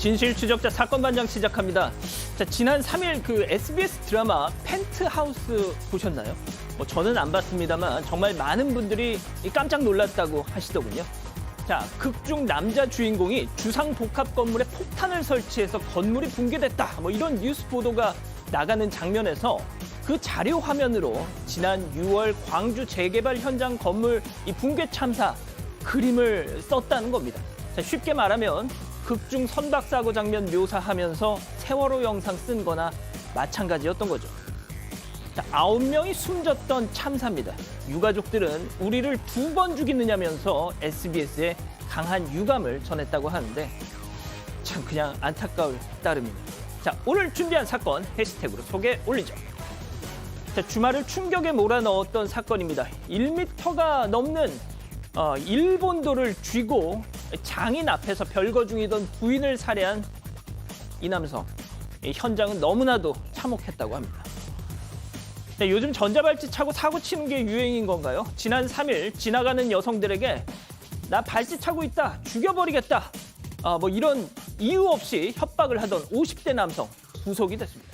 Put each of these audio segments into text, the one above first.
진실 추적자 사건 반장 시작합니다. 자, 지난 3일 그 SBS 드라마 펜트하우스 보셨나요? 저는 안 봤습니다만 정말 많은 분들이 깜짝 놀랐다고 하시더군요. 자, 극중 남자 주인공이 주상 복합 건물에 폭탄을 설치해서 건물이 붕괴됐다. 이런 뉴스 보도가 나가는 장면에서 그 자료 화면으로 지난 6월 광주 재개발 현장 건물 이 붕괴 참사 그림을 썼다는 겁니다. 자, 쉽게 말하면 극중 선박사고 장면 묘사하면서 세월호 영상 쓴 거나 마찬가지였던 거죠. 자, 9명이 숨졌던 참사입니다. 유가족들은 우리를 2번 죽이느냐면서 SBS에 강한 유감을 전했다고 하는데 참 그냥 안타까울 따름입니다. 자, 오늘 준비한 사건 해시태그로 소개 올리죠. 자, 주말을 충격에 몰아넣었던 사건입니다. 1m가 넘는 일본도를 쥐고 장인 앞에서 별거 중이던 부인을 살해한 이 남성. 이 현장은 너무나도 참혹했다고 합니다. 자, 요즘 전자발찌 차고 사고 치는 게 유행인 건가요? 지난 3일 지나가는 여성들에게 나 발찌 차고 있다, 죽여버리겠다. 이런 이유 없이 협박을 하던 50대 남성 구속이 됐습니다.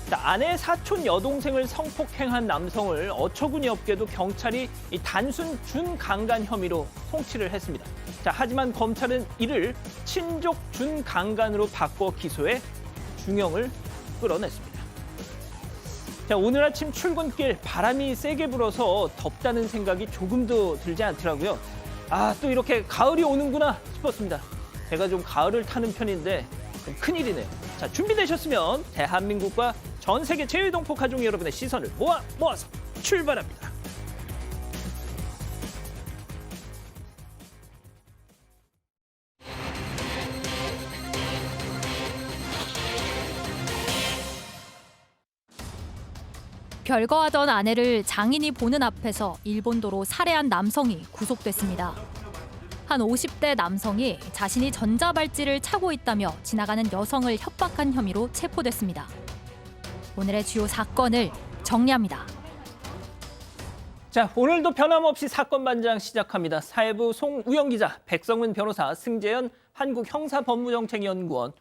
자, 아내 사촌 여동생을 성폭행한 남성을 어처구니 없게도 경찰이 이 단순 준강간 혐의로 송치를 했습니다. 자, 하지만 검찰은 이를 친족 준강간으로 바꿔 기소해 중형을 끌어냈습니다. 자, 오늘 아침 출근길 바람이 세게 불어서 덥다는 생각이 조금도 들지 않더라고요. 또 이렇게 가을이 오는구나 싶었습니다. 제가 좀 가을을 타는 편인데 좀 큰일이네요. 자, 준비되셨으면 대한민국과 전 세계 제일동포 가족 여러분의 시선을 모아서 출발합니다. 별거하던 아내를 장인이 보는 앞에서 일본도로 살해한 남성이 구속됐습니다. 한 50대 남성이 자신이 전자발찌를 차고 있다며 지나가는 여성을 협박한 혐의로 체포됐습니다. 오늘의 주요 사건을 정리합니다. 자, 오늘도 변함없이 사건 반장 시작합니다. 사회부 송우영 기자, 백성문 변호사, 승재현 한국형사법무정책연구원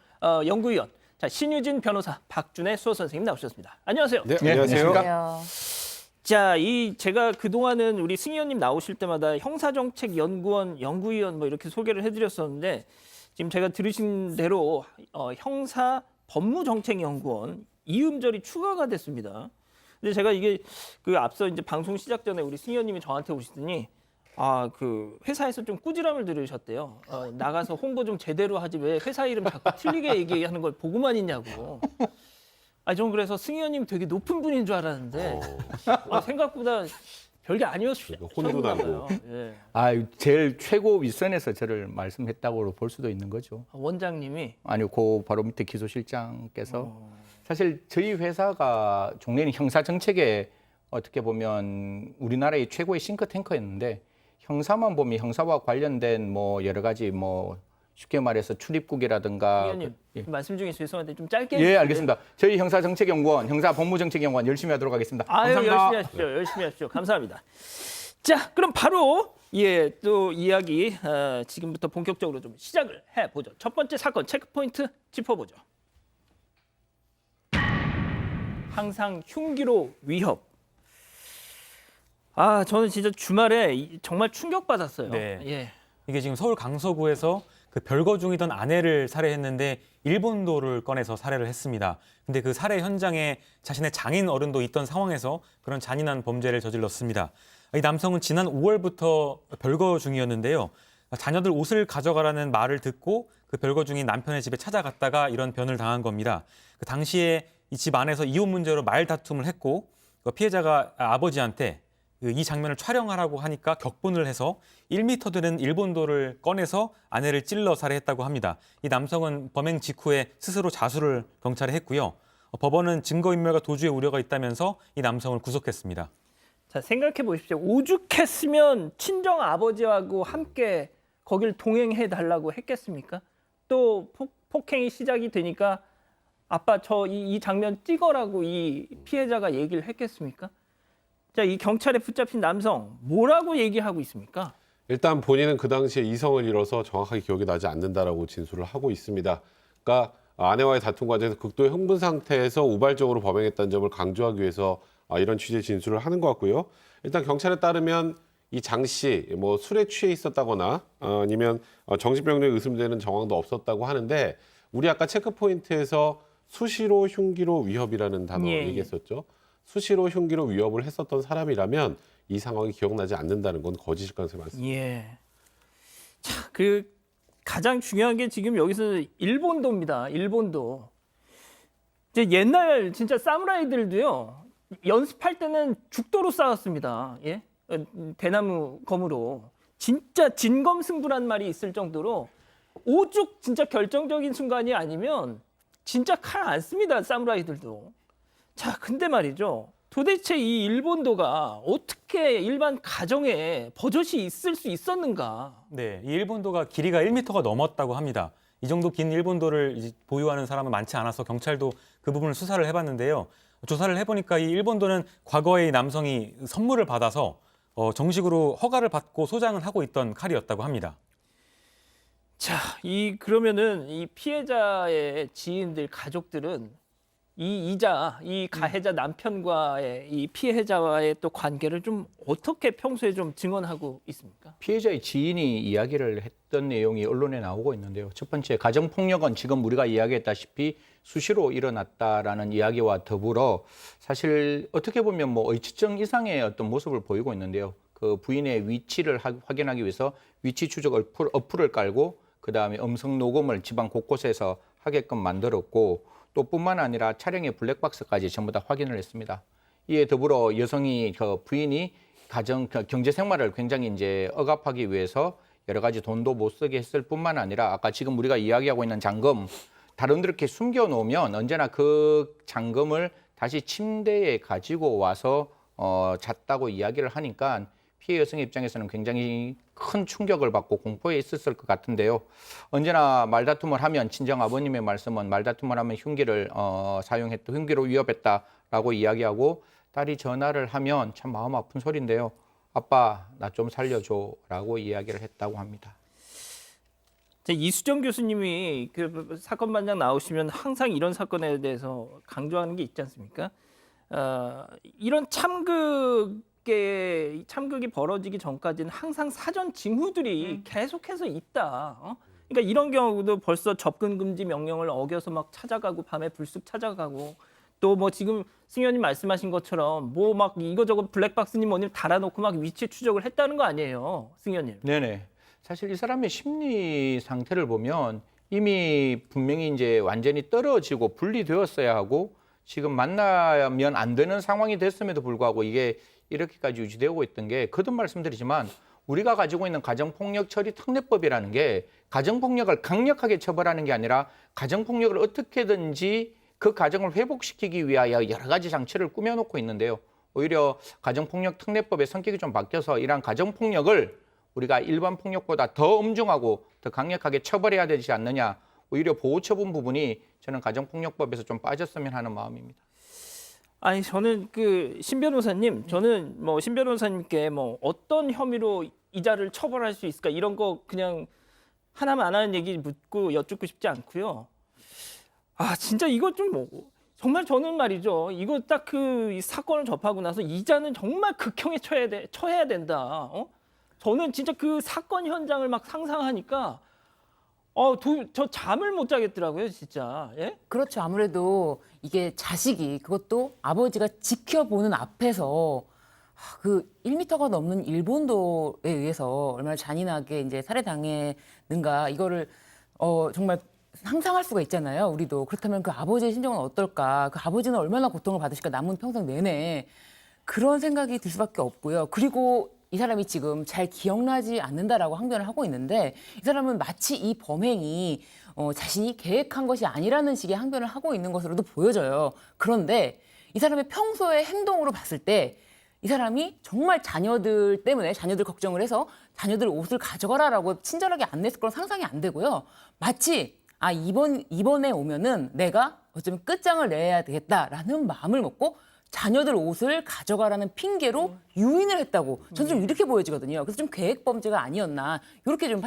연구위원, 자, 신유진 변호사, 박준혜 수호 선생님 나오셨습니다. 안녕하세요. 네, 안녕하세요. 자, 제가 그동안은 우리 승 의원님 나오실 때마다 형사정책연구원, 연구위원 이렇게 소개를 해드렸었는데 지금 제가 들으신 대로 형사법무정책연구원 이음절이 추가가 됐습니다. 근데 제가 이게 그 앞서 이제 방송 시작 전에 우리 승 의원님이 저한테 오시더니 그 회사에서 좀 꾸지람을 들으셨대요. 나가서 홍보 좀 제대로 하지 왜 회사 이름 자꾸 틀리게 얘기하는 걸 보고만 있냐고. 전 그래서 승 의원님 되게 높은 분인 줄 알았는데 생각보다 별게 아니었어요. 혼도 나고. 예. 제일 최고 윗선에서 저를 말씀했다고 볼 수도 있는 거죠. 원장님이? 아니요, 그 바로 밑에 기소실장께서 사실 저희 회사가 종래는 형사 정책에 어떻게 보면 우리나라의 최고의 싱크탱크였는데 형사만 보면 형사와 관련된 여러 가지 쉽게 말해서 출입국이라든가. 의원님 말씀 중에 죄송한데 좀 짧게. 예, 알겠습니다. 저희 형사정책연구원, 형사법무정책연구원 열심히 하도록 하겠습니다. 감사합니다. 열심히 하십시오. 감사합니다. 자, 그럼 바로 또 이야기 지금부터 본격적으로 좀 시작을 해보죠. 첫 번째 사건 체크포인트 짚어보죠. 항상 흉기로 위협. 저는 진짜 주말에 정말 충격받았어요. 네. 예. 이게 지금 서울 강서구에서 그 별거 중이던 아내를 살해했는데 일본도를 꺼내서 살해를 했습니다. 근데 그 살해 현장에 자신의 장인 어른도 있던 상황에서 그런 잔인한 범죄를 저질렀습니다. 이 남성은 지난 5월부터 별거 중이었는데요. 자녀들 옷을 가져가라는 말을 듣고 그 별거 중인 남편의 집에 찾아갔다가 이런 변을 당한 겁니다. 그 당시에 이 집 안에서 이혼 문제로 말다툼을 했고 피해자가 아버지한테 이 장면을 촬영하라고 하니까 격분을 해서 1m 되는 일본도를 꺼내서 아내를 찔러 살해했다고 합니다. 이 남성은 범행 직후에 스스로 자수를 경찰에 했고요. 법원은 증거인멸과 도주의 우려가 있다면서 이 남성을 구속했습니다. 자, 생각해 보십시오. 오죽했으면 친정 아버지하고 함께 거길 동행해 달라고 했겠습니까? 또 폭행이 시작이 되니까 아빠 이 장면 찍어라고 이 피해자가 얘기를 했겠습니까? 자, 이 경찰에 붙잡힌 남성 뭐라고 얘기하고 있습니까? 일단 본인은 그 당시에 이성을 잃어서 정확하게 기억이 나지 않는다라고 진술을 하고 있습니다. 그러니까 아내와의 다툼 과정에서 극도의 흥분 상태에서 우발적으로 범행했다는 점을 강조하기 위해서 이런 취지의 진술을 하는 것 같고요. 일단 경찰에 따르면 이 장 씨 뭐 술에 취해 있었다거나 아니면 정신병력에 의심되는 정황도 없었다고 하는데 우리 아까 체크 포인트에서 수시로 흉기로 위협이라는 단어 예, 예. 얘기했었죠. 수시로 흉기로 위협을 했었던 사람이라면 이 상황이 기억나지 않는다는 건 거짓일 가능성이 많습니다. 예. 자, 그 가장 중요한 게 지금 여기서 일본도입니다. 일본도. 이제 옛날 진짜 사무라이들도요. 연습할 때는 죽도로 싸웠습니다. 예? 대나무 검으로. 진짜 진검승부란 말이 있을 정도로 오죽 진짜 결정적인 순간이 아니면 진짜 칼 안 씁니다. 사무라이들도. 자, 근데 말이죠. 도대체 이 일본도가 어떻게 일반 가정에 버젓이 있을 수 있었는가? 네, 이 일본도가 길이가 1m가 넘었다고 합니다. 이 정도 긴 일본도를 이제 보유하는 사람은 많지 않아서 경찰도 그 부분을 수사를 해봤는데요. 조사를 해보니까 이 일본도는 과거에 이 남성이 선물을 받아서 정식으로 허가를 받고 소장을 하고 있던 칼이었다고 합니다. 자, 그러면은 이 피해자의 지인들, 가족들은 이 가해자 남편과의 이 피해자와의 또 관계를 좀 어떻게 평소에 좀 증언하고 있습니까? 피해자의 지인이 이야기를 했던 내용이 언론에 나오고 있는데요. 첫 번째, 가정폭력은 지금 우리가 이야기했다시피 수시로 일어났다라는 이야기와 더불어 사실 어떻게 보면 뭐 의치증 이상의 어떤 모습을 보이고 있는데요. 그 부인의 위치를 확인하기 위해서 위치 추적 어플을 깔고 그다음에 음성 녹음을 집안 곳곳에서 하게끔 만들었고 또 뿐만 아니라 차량의 블랙박스까지 전부 다 확인을 했습니다. 이에 더불어 여성이 부인이 경제 생활을 굉장히 이제 억압하기 위해서 여러 가지 돈도 못 쓰게 했을 뿐만 아니라 아까 지금 우리가 이야기하고 있는 잔금 다른 데 이렇게 숨겨 놓으면 언제나 그 잔금을 다시 침대에 가지고 와서 잤다고 이야기를 하니까 피해 여성의 입장에서는 굉장히 큰 충격을 받고 공포에 있었을 것 같은데요. 언제나 말다툼을 하면 친정 아버님의 말씀은 말다툼을 하면 흉기를 사용했다, 흉기로 위협했다라고 이야기하고 딸이 전화를 하면 참 마음 아픈 소리인데요. 아빠 나 좀 살려줘라고 이야기를 했다고 합니다. 이수정 교수님이 그 사건 반장 나오시면 항상 이런 사건에 대해서 강조하는 게 있지 않습니까? 이런 참극이 벌어지기 전까지는 항상 사전 징후들이 계속해서 있다. 그러니까 이런 경우도 벌써 접근 금지 명령을 어겨서 막 찾아가고 밤에 불쑥 찾아가고 또 뭐 지금 승 의원님 말씀하신 것처럼 뭐 막 이거저거 블랙박스님 뭐님 달아놓고 막 위치 추적을 했다는 거 아니에요, 승 의원님? 네네. 사실 이 사람의 심리 상태를 보면 이미 분명히 이제 완전히 떨어지고 분리되었어야 하고 지금 만나면 안 되는 상황이 됐음에도 불구하고 이게 이렇게까지 유지되고 있던 게 거듭 말씀드리지만 우리가 가지고 있는 가정폭력 처리 특례법이라는 게 가정폭력을 강력하게 처벌하는 게 아니라 가정폭력을 어떻게든지 그 가정을 회복시키기 위하여 여러 가지 장치를 꾸며놓고 있는데요. 오히려 가정폭력 특례법의 성격이 좀 바뀌어서 이러한 가정폭력을 우리가 일반 폭력보다 더 엄중하고 더 강력하게 처벌해야 되지 않느냐. 오히려 보호처분 부분이 저는 가정폭력법에서 좀 빠졌으면 하는 마음입니다. 아니 저는 신 변호사님, 저는 뭐 신 변호사님께 뭐 어떤 혐의로 이자를 처벌할 수 있을까 이런 거 그냥 하나만 안 하는 얘기 묻고 여쭙고 싶지 않고요. 아 진짜 이거 좀 뭐 정말 저는 말이죠. 이거 딱 이 사건을 접하고 나서 이자는 정말 극형에 처해야 된다. 저는 진짜 그 사건 현장을 막 상상하니까 저 잠을 못 자겠더라고요, 진짜. 예? 그렇죠. 아무래도 이게 자식이 그것도 아버지가 지켜보는 앞에서 그 1m가 넘는 일본도에 의해서 얼마나 잔인하게 이제 살해당했는가 이거를 정말 상상할 수가 있잖아요. 우리도. 그렇다면 그 아버지의 심정은 어떨까? 그 아버지는 얼마나 고통을 받으실까? 남은 평생 내내. 그런 생각이 들 수밖에 없고요. 그리고 이 사람이 지금 잘 기억나지 않는다라고 항변을 하고 있는데 이 사람은 마치 이 범행이 자신이 계획한 것이 아니라는 식의 항변을 하고 있는 것으로도 보여져요. 그런데 이 사람의 평소의 행동으로 봤을 때 이 사람이 정말 자녀들 때문에 자녀들 걱정을 해서 자녀들 옷을 가져가라라고 친절하게 안냈을 거랑 상상이 안 되고요. 마치 이번에 오면은 내가 어쩌면 끝장을 내야 되겠다라는 마음을 먹고 자녀들 옷을 가져가라는 핑계로 유인을 했다고 저는 좀 이렇게 보여지거든요. 그래서 좀 계획 범죄가 아니었나 이렇게 좀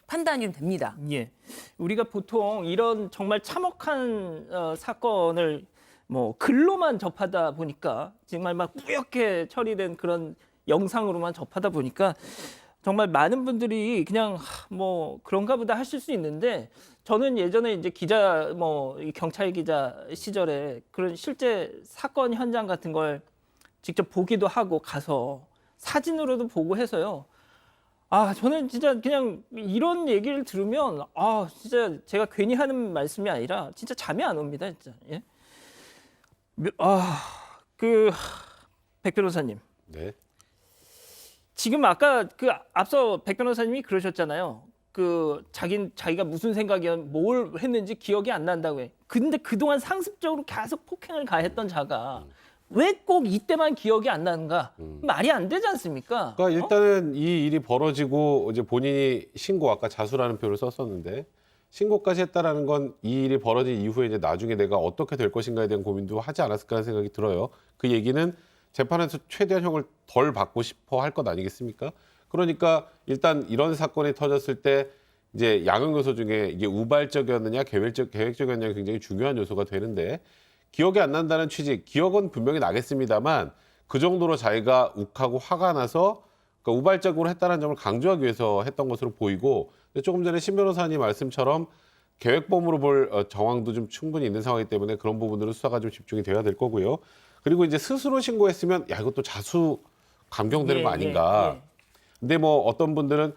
판단이 좀 됩니다. 예. 우리가 보통 이런 정말 참혹한 사건을 뭐 글로만 접하다 보니까 정말 막 뿌옇게 처리된 그런 영상으로만 접하다 보니까 정말 많은 분들이 그냥 뭐 그런가 보다 하실 수 있는데 저는 예전에 이제 기자 이 경찰 기자 시절에 그런 실제 사건 현장 같은 걸 직접 보기도 하고 가서 사진으로도 보고 해서요. 저는 진짜 그냥 이런 얘기를 들으면 진짜 제가 괜히 하는 말씀이 아니라 진짜 잠이 안 옵니다, 진짜. 예? 백 변호사님. 네. 지금 아까 앞서 백 변호사님이 그러셨잖아요. 자기가 무슨 생각이었, 뭘 했는지 기억이 안 난다고 해. 근데 그동안 상습적으로 계속 폭행을 가했던 자가 왜 꼭 이때만 기억이 안 나는가? 말이 안 되지 않습니까? 그러니까 일단은 이 일이 벌어지고 이제 본인이 아까 자수라는 표현을 썼었는데 신고까지 했다라는 건 이 일이 벌어진 이후에 이제 나중에 내가 어떻게 될 것인가에 대한 고민도 하지 않았을까 하는 생각이 들어요. 그 얘기는 재판에서 최대한 형을 덜 받고 싶어 할 것 아니겠습니까? 그러니까 일단 이런 사건이 터졌을 때 이제 양형 요소 중에 이게 우발적이었느냐 계획적이었느냐 굉장히 중요한 요소가 되는데 기억이 안 난다는 취지, 기억은 분명히 나겠습니다만 그 정도로 자기가 욱하고 화가 나서 그러니까 우발적으로 했다는 점을 강조하기 위해서 했던 것으로 보이고 조금 전에 신 변호사님 말씀처럼 계획범으로 볼 정황도 좀 충분히 있는 상황이기 때문에 그런 부분들은 수사가 좀 집중이 돼야 될 거고요. 그리고 이제 스스로 신고했으면 이것도 자수 감경되는 거 아닌가. 근데 뭐 어떤 분들은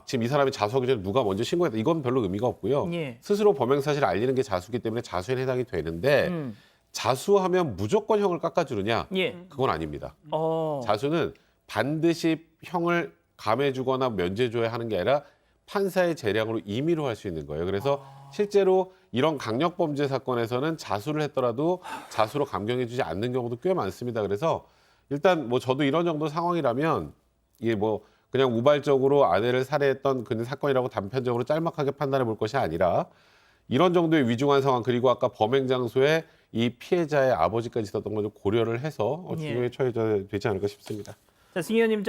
지금 이 사람이 자수하기 전에 누가 먼저 신고했다. 이건 별로 의미가 없고요. 예. 스스로 범행 사실을 알리는 게 자수기 때문에 자수에 해당이 되는데 자수하면 무조건 형을 깎아주느냐? 예. 그건 아닙니다. 어. 자수는 반드시 형을 감해주거나 면제줘야 하는 게 아니라 판사의 재량으로 임의로 할 수 있는 거예요. 그래서 실제로 이런 강력범죄 사건에서는 자수를 했더라도 자수로 감경해주지 않는 경우도 꽤 많습니다. 그래서 일단 뭐 저도 이런 정도 상황이라면 이게 뭐 그냥 우발적으로 아내를 살해했던 그런 사건이라고 단편적으로 짤막하게 판단해 볼 것이 아니라 이런 정도의 위중한 상황 그리고 아까 범행 장소에 이 피해자의 아버지까지 있었던 걸 좀 고려를 해서 중요에 처해져야 되지 않을까 싶습니다. 자, 승 의원님,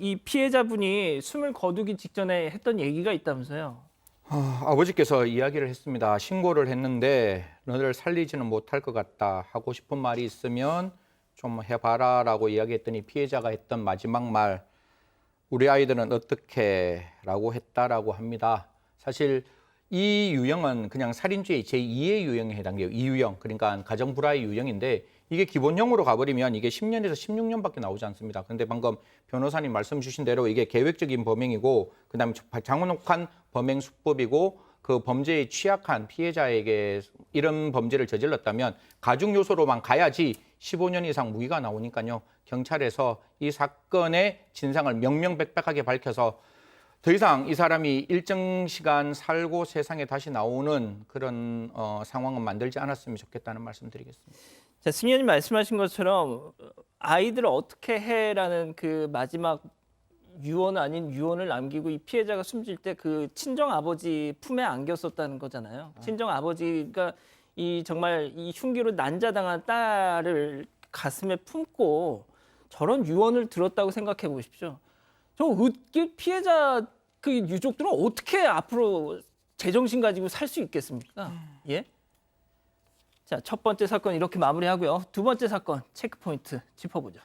이 피해자분이 숨을 거두기 직전에 했던 얘기가 있다면서요? 아버지께서 이야기를 했습니다. 신고를 했는데 너를 살리지는 못할 것 같다. 하고 싶은 말이 있으면 좀 해봐라라고 이야기했더니 피해자가 했던 마지막 말 우리 아이들은 어떻게 라고 했다라고 합니다. 사실 이 유형은 그냥 살인죄의 제2의 유형에 해당돼요. 이유형, 그러니까 가정불화의 유형인데 이게 기본형으로 가버리면 이게 10년에서 16년밖에 나오지 않습니다. 그런데 방금 변호사님 말씀 주신 대로 이게 계획적인 범행이고 그다음에 장혹한 범행 수법이고 그 범죄에 취약한 피해자에게 이런 범죄를 저질렀다면 가중 요소로만 가야지 15년 이상 무기가 나오니까요. 경찰에서 이 사건의 진상을 명명백백하게 밝혀서 더 이상 이 사람이 일정 시간 살고 세상에 다시 나오는 그런 상황은 만들지 않았으면 좋겠다는 말씀 드리겠습니다. 자, 승 의원님 말씀하신 것처럼 아이들을 어떻게 해라는 그 마지막 유언 아닌 유언을 남기고 이 피해자가 숨질 때 그 친정 아버지 품에 안겼었다는 거잖아요. 친정 아버지가 정말 이 흉기로 난자당한 딸을 가슴에 품고 저런 유언을 들었다고 생각해 보십시오. 피해자 그 유족들은 어떻게 앞으로 제정신 가지고 살 수 있겠습니까? 예? 자, 첫 번째 사건 이렇게 마무리하고요. 두 번째 사건 체크포인트 짚어보죠.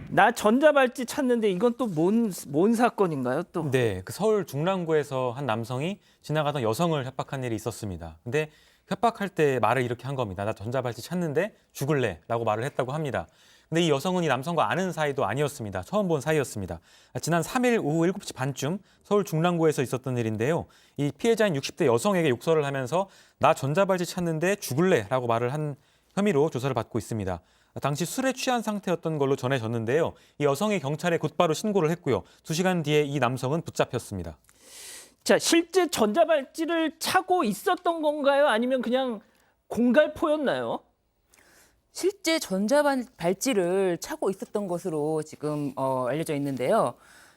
나 전자발찌 찾는데 이건 또 뭔 사건인가요? 또. 네, 그 서울 중랑구에서 한 남성이 지나가던 여성을 협박한 일이 있었습니다. 근데 협박할 때 말을 이렇게 한 겁니다. 나 전자발찌 찾는데 죽을래라고 말을 했다고 합니다. 근데 이 여성은 이 남성과 아는 사이도 아니었습니다. 처음 본 사이였습니다. 지난 3일 오후 7시 반쯤 서울 중랑구에서 있었던 일인데요. 이 피해자인 60대 여성에게 욕설을 하면서 나 전자발찌 찾는데 죽을래라고 말을 한 혐의로 조사를 받고 있습니다. 당시 술에 취한 상태였던 걸로 전해졌는데요. 이 여성이 경찰에 곧바로 신고를 했고요. 2시간 뒤에 이 남성은 붙잡혔습니다. 자, 실제 전자발찌를 차고 있었던 건가요? 아니면 그냥 공갈포였나요? 실제 전자발찌를 차고 있었던 것으로 지금 알려져 있는데요.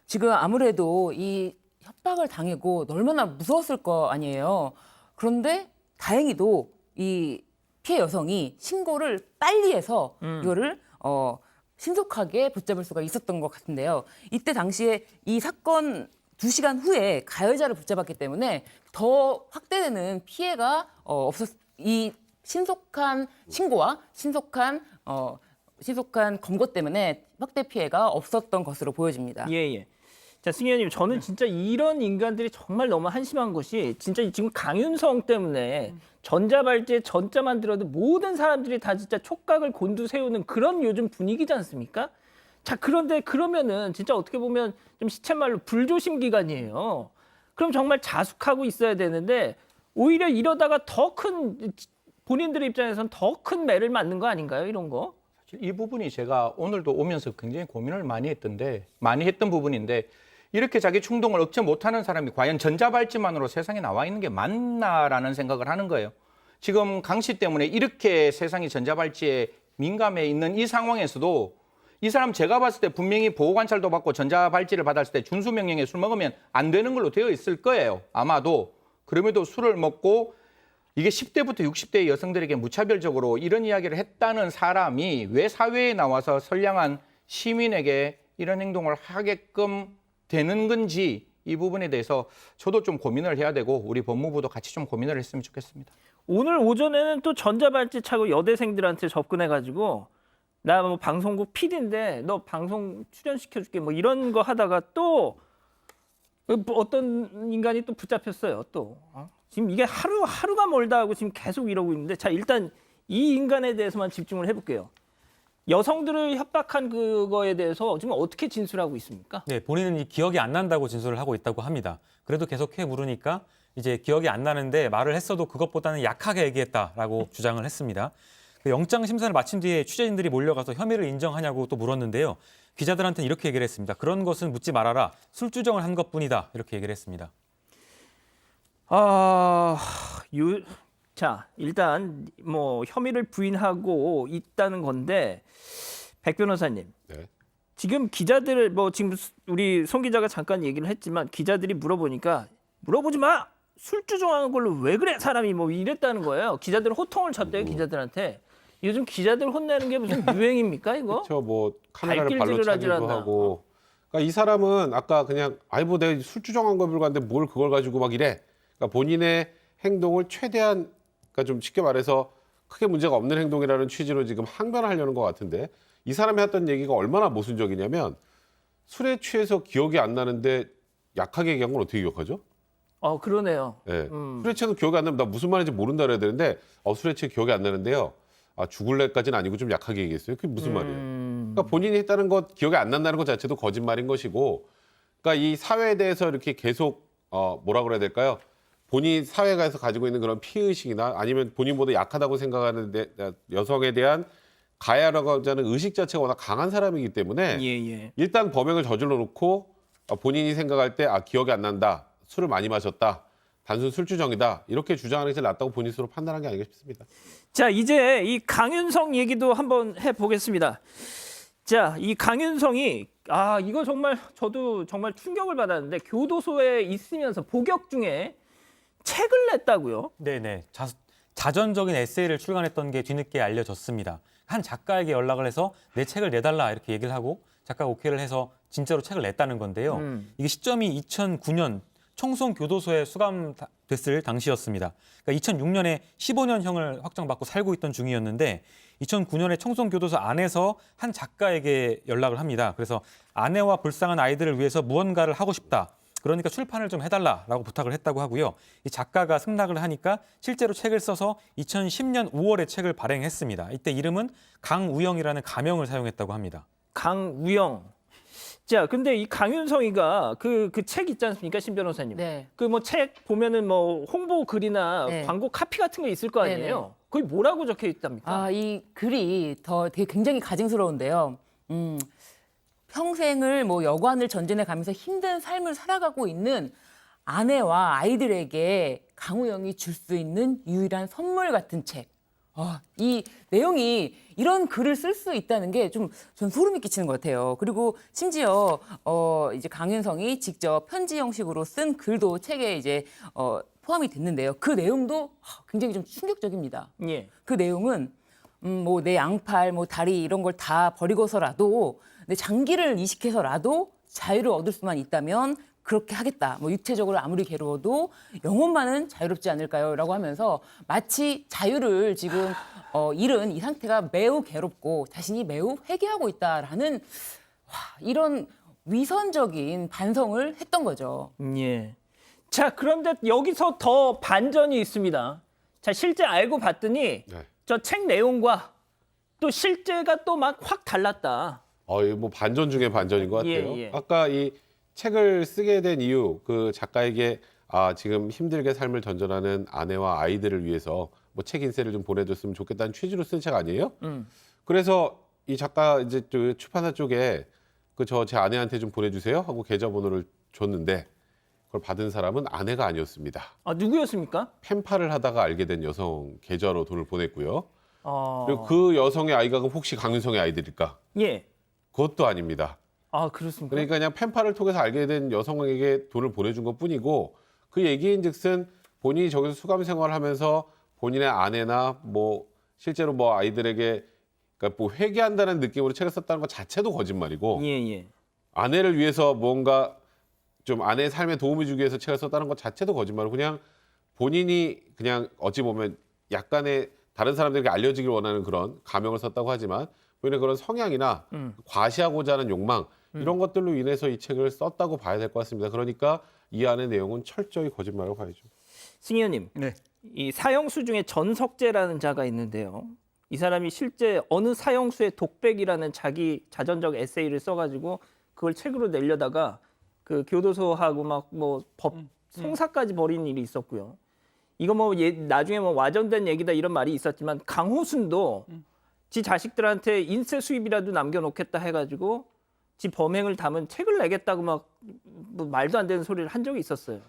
지금 아무래도 이 협박을 당하고 얼마나 무서웠을 거 아니에요. 그런데 다행히도 이 피해 여성이 신고를 빨리 해서 이거를 신속하게 붙잡을 수가 있었던 것 같은데요. 이때 당시에 이 사건 2시간 후에 가해자를 붙잡았기 때문에 더 확대되는 피해가 이 신속한 신고와 신속한 검거 때문에 확대 피해가 없었던 것으로 보여집니다. 예. 자, 승희 의원님, 저는 진짜 이런 인간들이 정말 너무 한심한 것이 진짜 지금 강윤성 때문에 전자발찌에 전자만 들어도 모든 사람들이 다 진짜 촉각을 곤두세우는 그런 요즘 분위기지 않습니까? 자, 그런데 그러면은 진짜 어떻게 보면 좀 시쳇말로 불조심 기간이에요. 그럼 정말 자숙하고 있어야 되는데 오히려 이러다가 더 큰 본인들의 입장에서는 더 큰 매를 맞는 거 아닌가요? 이런 거? 이 부분이 제가 오늘도 오면서 굉장히 고민을 많이 했던 부분인데 이렇게 자기 충동을 억제 못하는 사람이 과연 전자발찌만으로 세상에 나와 있는 게 맞나라는 생각을 하는 거예요. 지금 강 씨 때문에 이렇게 세상이 전자발찌에 민감해 있는 이 상황에서도 이 사람 제가 봤을 때 분명히 보호관찰도 받고 전자발찌를 받았을 때 준수명령에 술 먹으면 안 되는 걸로 되어 있을 거예요. 아마도. 그럼에도 술을 먹고 이게 10대부터 60대의 여성들에게 무차별적으로 이런 이야기를 했다는 사람이 왜 사회에 나와서 선량한 시민에게 이런 행동을 하게끔 되는 건지 이 부분에 대해서 저도 좀 고민을 해야 되고 우리 법무부도 같이 좀 고민을 했으면 좋겠습니다. 오늘 오전에는 또 전자발찌 차고 여대생들한테 접근해가지고 나 뭐 방송국 PD인데 너 방송 출연시켜줄게 뭐 이런 거 하다가 또 어떤 인간이 또 붙잡혔어요. 또 지금 이게 하루가 멀다 하고 지금 계속 이러고 있는데 자 일단 이 인간에 대해서만 집중을 해볼게요. 여성들을 협박한 그거에 대해서 지금 어떻게 진술하고 있습니까? 네, 본인은 이 기억이 안 난다고 진술을 하고 있다고 합니다. 그래도 계속해 물으니까 이제 기억이 안 나는데 말을 했어도 그것보다는 약하게 얘기했다라고 주장을 했습니다. 영장 심사를 마친 뒤에 취재진들이 몰려가서 혐의를 인정하냐고 또 물었는데요. 기자들한테는 이렇게 얘기를 했습니다. 그런 것은 묻지 말아라. 술주정을 한 것뿐이다. 이렇게 얘기를 했습니다. 자, 일단 뭐 혐의를 부인하고 있다는 건데 백 변호사님. 네. 지금 기자들 뭐 지금 우리 송 기자가 잠깐 얘기를 했지만 기자들이 물어보니까 물어보지 마. 술주정하는 걸로 왜 그래 사람이 뭐 이랬다는 거예요. 기자들 호통을 쳤대요. 기자들한테. 요즘 기자들 혼내는 게 무슨 유행입니까 이거? 그렇죠. 뭐 카메라를 발로 발길질을 하질 차기도 않나. 하고. 그러니까 이 사람은 아까 그냥 아이고 내가 술주정한 거 불과한데 뭘 그걸 가지고 막 이래. 그러니까 본인의 행동을 최대한 그러니까 좀 쉽게 말해서 크게 문제가 없는 행동이라는 취지로 지금 항변하려는 것 같은데 이 사람이 했던 얘기가 얼마나 모순적이냐면 술에 취해서 기억이 안 나는데 약하게 얘기한 건 어떻게 기억하죠? 그러네요. 네. 술에 취해서 기억이 안 나면 나 무슨 말인지 모른다 그래야 되는데 술에 취해 기억이 안 나는데요. 죽을래까지는 아니고 좀 약하게 얘기했어요. 그게 무슨 말이에요? 그러니까 본인이 했다는 것 기억이 안 난다는 것 자체도 거짓말인 것이고 그러니까 이 사회에 대해서 이렇게 계속 뭐라 그래야 될까요? 본인 사회에서 가지고 있는 그런 피의식이나 아니면 본인보다 약하다고 생각하는 여성에 대한 가해하려고 하는 의식 자체가 워낙 강한 사람이기 때문에 예. 일단 범행을 저질러 놓고 본인이 생각할 때 기억이 안 난다. 술을 많이 마셨다. 단순 술주정이다. 이렇게 주장하는 게 제일 낫다고 본인 스스로 판단한 게 아닌가 싶습니다. 자, 이제 이 강윤성 얘기도 한번 해보겠습니다. 자, 이 강윤성이 이거 정말 저도 정말 충격을 받았는데 교도소에 있으면서 복역 중에 책을 냈다고요? 네네. 자전적인 에세이를 출간했던 게 뒤늦게 알려졌습니다. 한 작가에게 연락을 해서 내 책을 내달라 이렇게 얘기를 하고 작가가 오케이를 해서 진짜로 책을 냈다는 건데요. 이게 시점이 2009년 청송교도소에 수감됐을 당시였습니다. 그러니까 2006년에 15년형을 확정받고 살고 있던 중이었는데 2009년에 청송교도소 안에서 한 작가에게 연락을 합니다. 그래서 아내와 불쌍한 아이들을 위해서 무언가를 하고 싶다. 그러니까 출판을 좀 해달라라고 부탁을 했다고 하고요. 이 작가가 승낙을 하니까 실제로 책을 써서 2010년 5월에 책을 발행했습니다. 이때 이름은 강우영이라는 가명을 사용했다고 합니다. 강우영. 자, 근데 이 강윤성이가 그 책 있지 않습니까, 신 변호사님? 네. 그 뭐 책 보면은 뭐 홍보 글이나 네. 광고 카피 같은 거 있을 거 아니에요? 거기 뭐라고 적혀 있답니까? 이 글이 되게 굉장히 가증스러운데요. 평생을 뭐 여관을 전전해 가면서 힘든 삶을 살아가고 있는 아내와 아이들에게 강우영이 줄 수 있는 유일한 선물 같은 책. 이 내용이 이런 글을 쓸 수 있다는 게 좀 전 소름이 끼치는 것 같아요. 그리고 심지어 이제 강윤성이 직접 편지 형식으로 쓴 글도 책에 이제 포함이 됐는데요. 그 내용도 굉장히 좀 충격적입니다. 예. 그 내용은 뭐 내 양팔, 뭐 다리 이런 걸 다 버리고서라도 내 장기를 이식해서라도 자유를 얻을 수만 있다면 그렇게 하겠다. 뭐 육체적으로 아무리 괴로워도 영혼만은 자유롭지 않을까요?라고 하면서 마치 자유를 지금 잃은 이 상태가 매우 괴롭고 자신이 매우 회개하고 있다라는 이런 위선적인 반성을 했던 거죠. 예. 자, 그런데 여기서 더 반전이 있습니다. 자, 실제 알고 봤더니 네. 저 책 내용과 또 실제가 또 막 확 달랐다. 이거 뭐 반전 중에 반전인 것 같아요. 예. 아까 이 책을 쓰게 된 이유, 그 작가에게 지금 힘들게 삶을 전전하는 아내와 아이들을 위해서 뭐 책 인쇄를 좀 보내줬으면 좋겠다는 취지로 쓴 책 아니에요? 그래서 이 작가 이제 그 출판사 쪽에 제 아내한테 좀 보내주세요 하고 계좌번호를 줬는데 그걸 받은 사람은 아내가 아니었습니다. 아, 누구였습니까? 펜팔을 하다가 알게 된 여성 계좌로 돈을 보냈고요. 어... 그리고 그 여성의 아이가 그럼 혹시 강윤성의 아이들일까? 예. 그것도 아닙니다. 아, 그렇습니까? 그러니까 그냥 펜팔을 통해서 알게 된 여성에게 돈을 보내준 것뿐이고 그 얘기인즉슨 본인이 저기서 수감 생활을 하면서 본인의 아내나 뭐 실제로 뭐 아이들에게 그러니까 뭐 회개한다는 느낌으로 책을 썼다는 것 자체도 거짓말이고 예. 아내를 위해서 뭔가 좀 아내의 삶에 도움을 주기 위해서 책을 썼다는 것 자체도 거짓말이고 그냥 본인이 그냥 어찌 보면 약간의 다른 사람들에게 알려지길 원하는 그런 가명을 썼다고 하지만 본인의 그런 성향이나 과시하고자 하는 욕망 이런 것들로 인해서 이 책을 썼다고 봐야 될 것 같습니다. 그러니까 이 안의 내용은 철저히 거짓말이라고 봐야죠. 승희 의원님, 네. 이 사형수 중에 전석재라는 자가 있는데요. 이 사람이 실제 어느 사형수의 독백이라는 자기 자전적 에세이를 써가지고 그걸 책으로 내려다가 그 교도소하고 막 뭐 법 송사까지 벌인 일이 있었고요. 이거 뭐 나중에 뭐 와전된 얘기다 이런 말이 있었지만 강호순도 지 자식들한테 인쇄 수입이라도 남겨놓겠다 해가지고 지 범행을 담은 책을 내겠다고 막 뭐 말도 안 되는 소리를 한 적이 있었어요.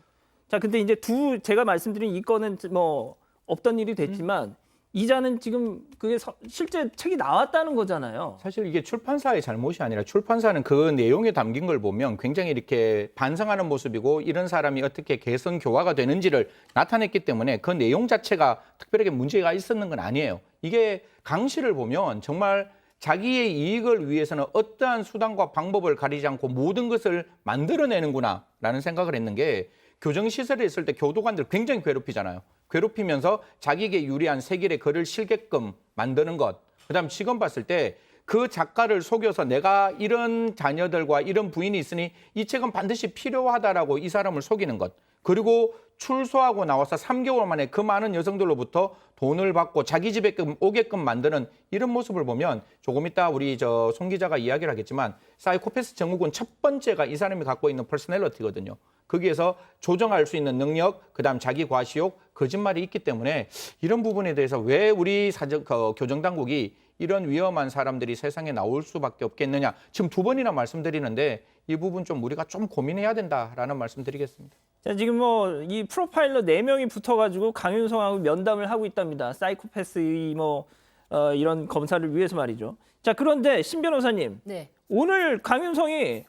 자, 근데 이제 제가 말씀드린 이 건은 뭐 없던 일이 됐지만 이자는 지금 그게 실제 책이 나왔다는 거잖아요. 사실 이게 출판사의 잘못이 아니라 출판사는 그 내용에 담긴 걸 보면 굉장히 이렇게 반성하는 모습이고 이런 사람이 어떻게 개선 교화가 되는지를 나타냈기 때문에 그 내용 자체가 특별하게 문제가 있었는 건 아니에요. 이게 강시를 보면 정말 자기의 이익을 위해서는 어떠한 수단과 방법을 가리지 않고 모든 것을 만들어내는구나라는 생각을 했는 게 교정시설에 있을 때 교도관들 굉장히 괴롭히잖아요. 괴롭히면서 자기에게 유리한 세길의 글을 실게끔 만드는 것. 그다음 지금 봤을 때 그 작가를 속여서 내가 이런 자녀들과 이런 부인이 있으니 이 책은 반드시 필요하다라고 이 사람을 속이는 것. 그리고 출소하고 나와서 3개월 만에 그 많은 여성들로부터 돈을 받고 자기 집에 오게끔 만드는 이런 모습을 보면 조금 이따 우리 송 기자가 이야기를 하겠지만 사이코패스 증후군 첫 번째가 이 사람이 갖고 있는 퍼스널리티거든요. 거기에서 조정할 수 있는 능력, 그다음 자기 과시욕, 거짓말이 있기 때문에 이런 부분에 대해서 왜 우리 교정당국이 이런 위험한 사람들이 세상에 나올 수밖에 없겠느냐. 지금 2번이나 말씀드리는데 이 부분 좀 우리가 좀 고민해야 된다라는 말씀드리겠습니다. 자, 지금 뭐 이 프로파일러 4명이 붙어가지고 강윤성하고 면담을 하고 있답니다. 사이코패스 이런 검사를 위해서 말이죠. 자, 그런데 신 변호사님, 네. 오늘 강윤성이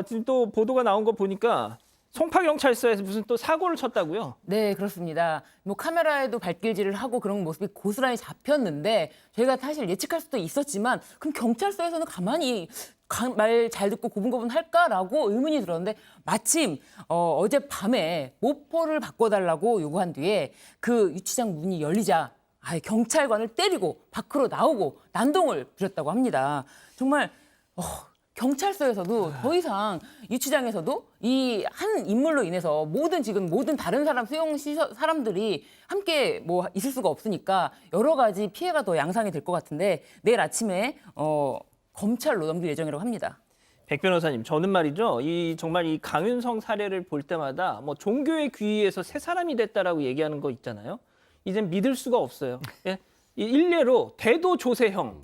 지금 또 보도가 나온 거 보니까 송파경찰서에서 무슨 또 사고를 쳤다고요? 네, 그렇습니다. 뭐 카메라에도 발길질을 하고 그런 모습이 고스란히 잡혔는데 저희가 사실 예측할 수도 있었지만 그럼 경찰서에서는 가만히 말 잘 듣고 고분고분 할까라고 의문이 들었는데 마침 어젯밤에 모포를 바꿔달라고 요구한 뒤에 그 유치장 문이 열리자 경찰관을 때리고 밖으로 나오고 난동을 부렸다고 합니다. 정말 경찰서에서도 더 이상 유치장에서도 이 한 인물로 인해서 모든 다른 사람들이 함께 뭐 있을 수가 없으니까 여러 가지 피해가 더 양상이 될 것 같은데 내일 아침에 검찰로 넘길 예정이라고 합니다. 백 변호사님, 저는 말이죠. 정말 이 강윤성 사례를 볼 때마다 뭐 종교의 귀의에서 새 사람이 됐다라고 얘기하는 거 있잖아요. 이젠 믿을 수가 없어요. 예? 일례로 대도 조세형,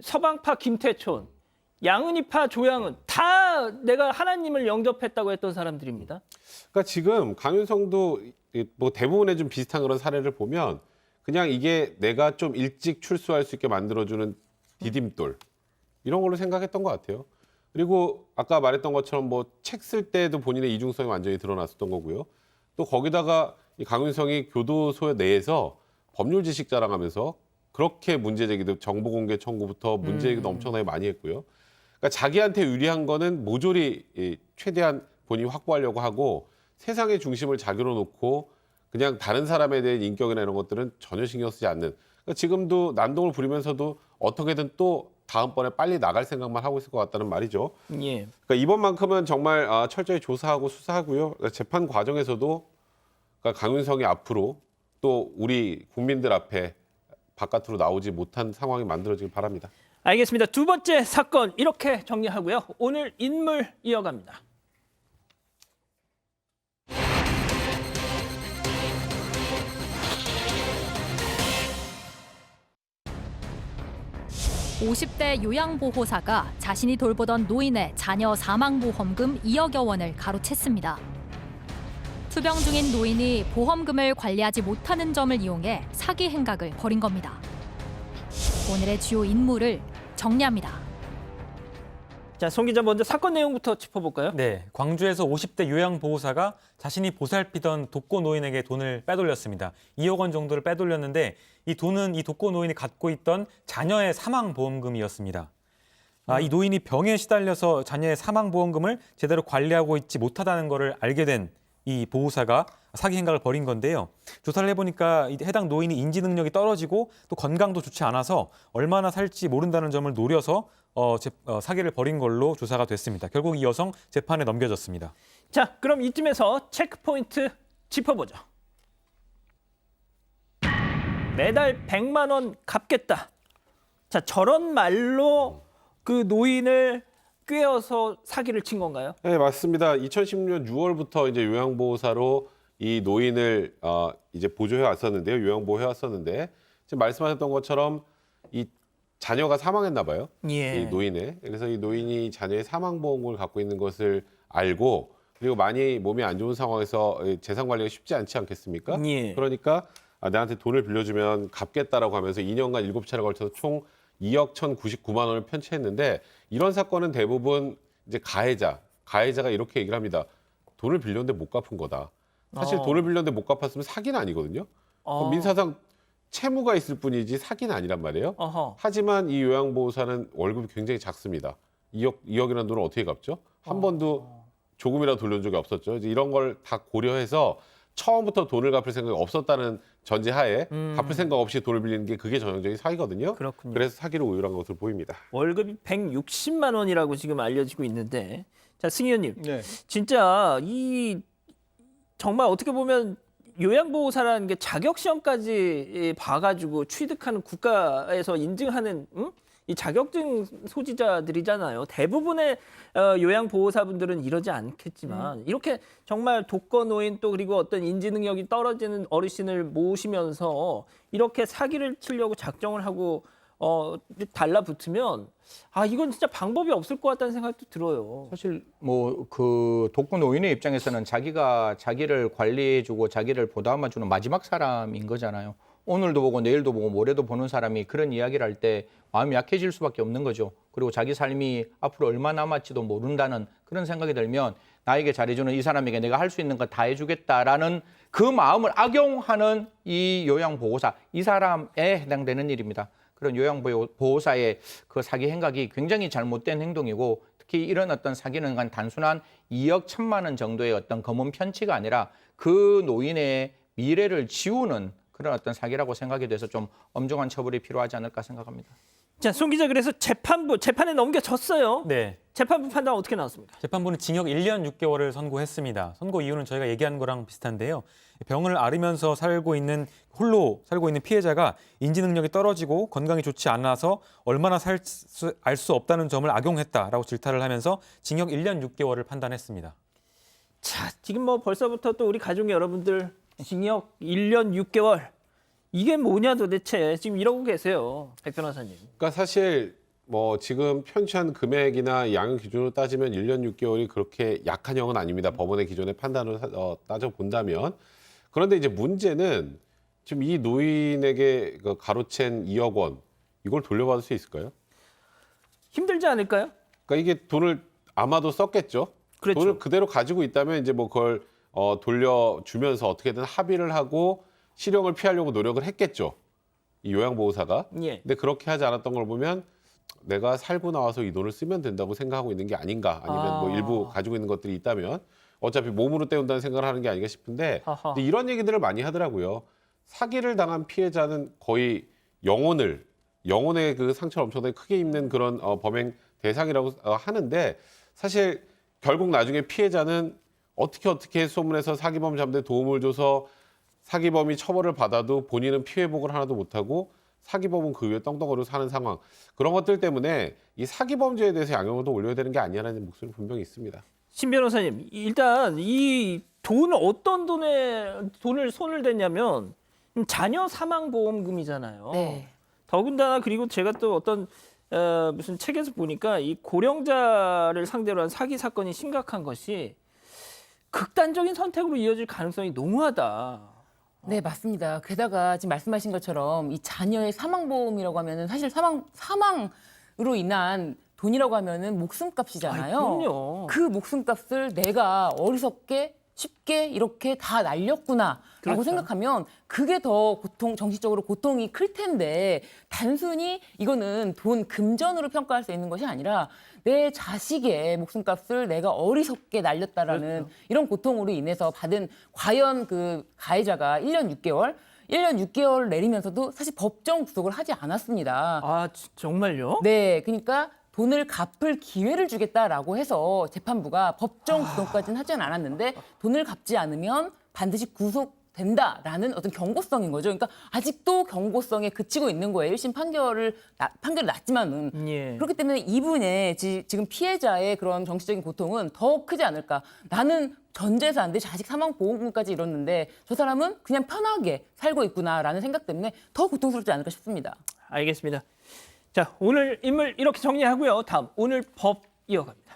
서방파 김태촌, 양은이파 조양은 다 내가 하나님을 영접했다고 했던 사람들입니다. 그러니까 지금 강윤성도 뭐 대부분의 좀 비슷한 그런 사례를 보면 그냥 이게 내가 좀 일찍 출소할 수 있게 만들어주는 디딤돌 이런 걸로 생각했던 것 같아요. 그리고 아까 말했던 것처럼 뭐 책 쓸 때도 본인의 이중성이 완전히 드러났었던 거고요. 또 거기다가 이 강윤성이 교도소 내에서 법률 지식 자랑하면서 그렇게 문제 제기도 정보 공개 청구부터 문제 제기도 엄청나게 많이 했고요. 그러니까 자기한테 유리한 거는 모조리 최대한 본인이 확보하려고 하고 세상의 중심을 자기로 놓고 그냥 다른 사람에 대한 인격이나 이런 것들은 전혀 신경 쓰지 않는. 그러니까 지금도 난동을 부리면서도 어떻게든 또 다음번에 빨리 나갈 생각만 하고 있을 것 같다는 말이죠. 예. 그러니까 이번만큼은 정말 철저히 조사하고 수사하고요. 그러니까 재판 과정에서도 그러니까 강윤성이 앞으로 또 우리 국민들 앞에 바깥으로 나오지 못한 상황이 만들어지길 바랍니다. 알겠습니다. 두 번째 사건 이렇게 정리하고요. 오늘 인물 이어갑니다. (50대) 요양보호사가 자신이 돌보던 노인의 자녀 사망보험금 2억여 원을 가로챘습니다. 투병 중인 노인이 보험금을 관리하지 못하는 점을 이용해 사기 행각을 벌인 겁니다. 오늘의 주요 인물을 정리합니다. 자, 송 기자 먼저 사건 내용부터 짚어볼까요? 네, 광주에서 50대 요양보호사가 자신이 보살피던 독거 노인에게 돈을 빼돌렸습니다. 2억 원 정도를 빼돌렸는데 이 돈은 이 독거 노인이 갖고 있던 자녀의 사망보험금이었습니다. 이 노인이 병에 시달려서 자녀의 사망보험금을 제대로 관리하고 있지 못하다는 것을 알게 된 이 보호사가 사기 행각을 벌인 건데요. 조사를 해보니까 해당 노인이 인지 능력이 떨어지고 또 건강도 좋지 않아서 얼마나 살지 모른다는 점을 노려서 사기를 벌인 걸로 조사가 됐습니다. 결국 이 여성 재판에 넘겨졌습니다. 자, 그럼 이쯤에서 체크포인트 짚어보죠. 매달 100만 원 갚겠다. 자, 저런 말로 그 노인을 꿰어서 사기를 친 건가요? 네, 맞습니다. 2016년 6월부터 이제 요양보호사로 이 노인을 이제 보조해 왔었는데요. 요양보호해 왔었는데 지금 말씀하셨던 것처럼 이 자녀가 사망했나 봐요. 예. 이 노인의. 그래서 이 노인이 자녀의 사망보험금을 갖고 있는 것을 알고 그리고 많이 몸이 안 좋은 상황에서 재산 관리가 쉽지 않지 않겠습니까? 예. 그러니까 내한테 돈을 빌려주면 갚겠다라고 하면서 2년간 7차례 걸쳐서 총 2억 1,099만 원을 편취했는데 이런 사건은 대부분 이제 가해자가 이렇게 얘기를 합니다. 돈을 빌렸는데 못 갚은 거다. 사실 돈을 빌렸는데 못 갚았으면 사기는 아니거든요. 민사상 채무가 있을 뿐이지 사기는 아니란 말이에요. 어허. 하지만 이 요양보호사는 월급이 굉장히 작습니다. 2억이라는 돈을 어떻게 갚죠? 한 번도 조금이라도 돌려준 적이 없었죠. 이제 이런 걸 다 고려해서 처음부터 돈을 갚을 생각이 없었다는 전제하에 갚을 생각 없이 돈을 빌리는 게 그게 전형적인 사기거든요. 그렇군요. 그래서 사기를 우유한 것으로 보입니다. 월급이 160만 원이라고 지금 알려지고 있는데, 자, 승 의원님, 네. 진짜 정말 어떻게 보면 요양보호사라는 게 자격 시험까지 봐가지고 취득하는 국가에서 인증하는 이 자격증 소지자들이잖아요. 대부분의 요양보호사분들은 이러지 않겠지만 이렇게 정말 독거노인 또 그리고 어떤 인지 능력이 떨어지는 어르신을 모시면서 이렇게 사기를 치려고 작정을 하고 달라붙으면 이건 진짜 방법이 없을 것 같다는 생각도 들어요. 사실 뭐 그 독거 노인의 입장에서는 자기가 자기를 관리해주고 자기를 보담아주는 마지막 사람인 거잖아요. 오늘도 보고 내일도 보고 모레도 보는 사람이 그런 이야기를 할 때 마음이 약해질 수밖에 없는 거죠. 그리고 자기 삶이 앞으로 얼마 남았지도 모른다는 그런 생각이 들면 나에게 잘해주는 이 사람에게 내가 할 수 있는 거 다 해주겠다라는 그 마음을 악용하는 이 요양보호사, 이 사람에 해당되는 일입니다. 그런 요양보호사의 그 사기 행각이 굉장히 잘못된 행동이고 특히 이런 어떤 사기는 단순한 2억 1천만 원 정도의 어떤 검은 편취가 아니라 그 노인의 미래를 지우는 그런 어떤 사기라고 생각이 돼서 좀 엄중한 처벌이 필요하지 않을까 생각합니다. 자, 송 기자, 그래서 재판에 넘겨졌어요. 네. 재판부 판단 어떻게 나왔습니까? 재판부는 징역 1년 6개월을 선고했습니다. 선고 이유는 저희가 얘기한 거랑 비슷한데요. 병을 앓으면서 홀로 살고 있는 피해자가 인지 능력이 떨어지고 건강이 좋지 않아서 얼마나 알 수 없다는 점을 악용했다라고 질타를 하면서 징역 1년 6개월을 판단했습니다. 자, 지금 뭐 벌써부터 또 우리 가족 여러분들 징역 1년 6개월 이게 뭐냐 도대체 지금 이러고 계세요, 백 변호사님. 그러니까 사실 뭐 지금 편취한 금액이나 양형 기준으로 따지면 1년 6개월이 그렇게 약한 형은 아닙니다. 법원의 기존의 판단으로 따져본다면. 그런데 이제 문제는 지금 이 노인에게 가로챈 2억 원 이걸 돌려받을 수 있을까요? 힘들지 않을까요? 그러니까 이게 돈을 아마도 썼겠죠. 그렇죠. 돈을 그대로 가지고 있다면 이제 뭐 그걸 돌려주면서 어떻게든 합의를 하고 실형을 피하려고 노력을 했겠죠. 이 요양보호사가. 예. 근데 그렇게 하지 않았던 걸 보면 내가 살고 나와서 이 돈을 쓰면 된다고 생각하고 있는 게 아닌가. 아니면 뭐 일부 가지고 있는 것들이 있다면 어차피 몸으로 때운다는 생각을 하는 게 아닌가 싶은데 하하. 근데 이런 얘기들을 많이 하더라고요. 사기를 당한 피해자는 거의 영혼의 그 상처를 엄청나게 크게 입는 그런 범행 대상이라고 하는데 사실 결국 나중에 피해자는 어떻게 소문해서 사기범 잡는 데 도움을 줘서 사기범이 처벌을 받아도 본인은 피해복을 하나도 못하고 사기범은 그 위에 떵떵거리고 사는 상황. 그런 것들 때문에 이 사기범죄에 대해서 양형을 더 올려야 되는 게 아니냐는 목소리 분명히 있습니다. 신 변호사님, 일단 이 돈을 어떤 돈을 손을 댔냐면 자녀 사망 보험금이잖아요. 네. 더군다나 그리고 제가 또 어떤 무슨 책에서 보니까 이 고령자를 상대로 한 사기 사건이 심각한 것이 극단적인 선택으로 이어질 가능성이 농후하다. 네, 맞습니다. 게다가 지금 말씀하신 것처럼 이 자녀의 사망보험이라고 하면은 사실 사망으로 인한 돈이라고 하면은 목숨값이잖아요. 그럼요. 그 목숨값을 내가 어리석게 쉽게 이렇게 다 날렸구나라고 그렇죠. 생각하면 그게 더 정신적으로 고통이 클 텐데 단순히 이거는 돈 금전으로 평가할 수 있는 것이 아니라 내 자식의 목숨값을 내가 어리석게 날렸다라는 그렇죠. 이런 고통으로 인해서 받은 과연 그 가해자가 1년 6개월 내리면서도 사실 법정 구속을 하지 않았습니다. 아, 정말요? 네, 그러니까 돈을 갚을 기회를 주겠다라고 해서 재판부가 법정 구속까지는 하지는 않았는데 돈을 갚지 않으면 반드시 구속된다라는 어떤 경고성인 거죠. 그러니까 아직도 경고성에 그치고 있는 거예요. 1심 판결이 났지만은. 예. 그렇기 때문에 이분의 지금 피해자의 그런 정신적인 고통은 더 크지 않을까. 나는 전 재산, 내 자식 사망보험금까지 이뤘는데 저 사람은 그냥 편하게 살고 있구나라는 생각 때문에 더 고통스럽지 않을까 싶습니다. 알겠습니다. 자, 오늘 인물 이렇게 정리하고요. 다음 오늘 법 이어갑니다.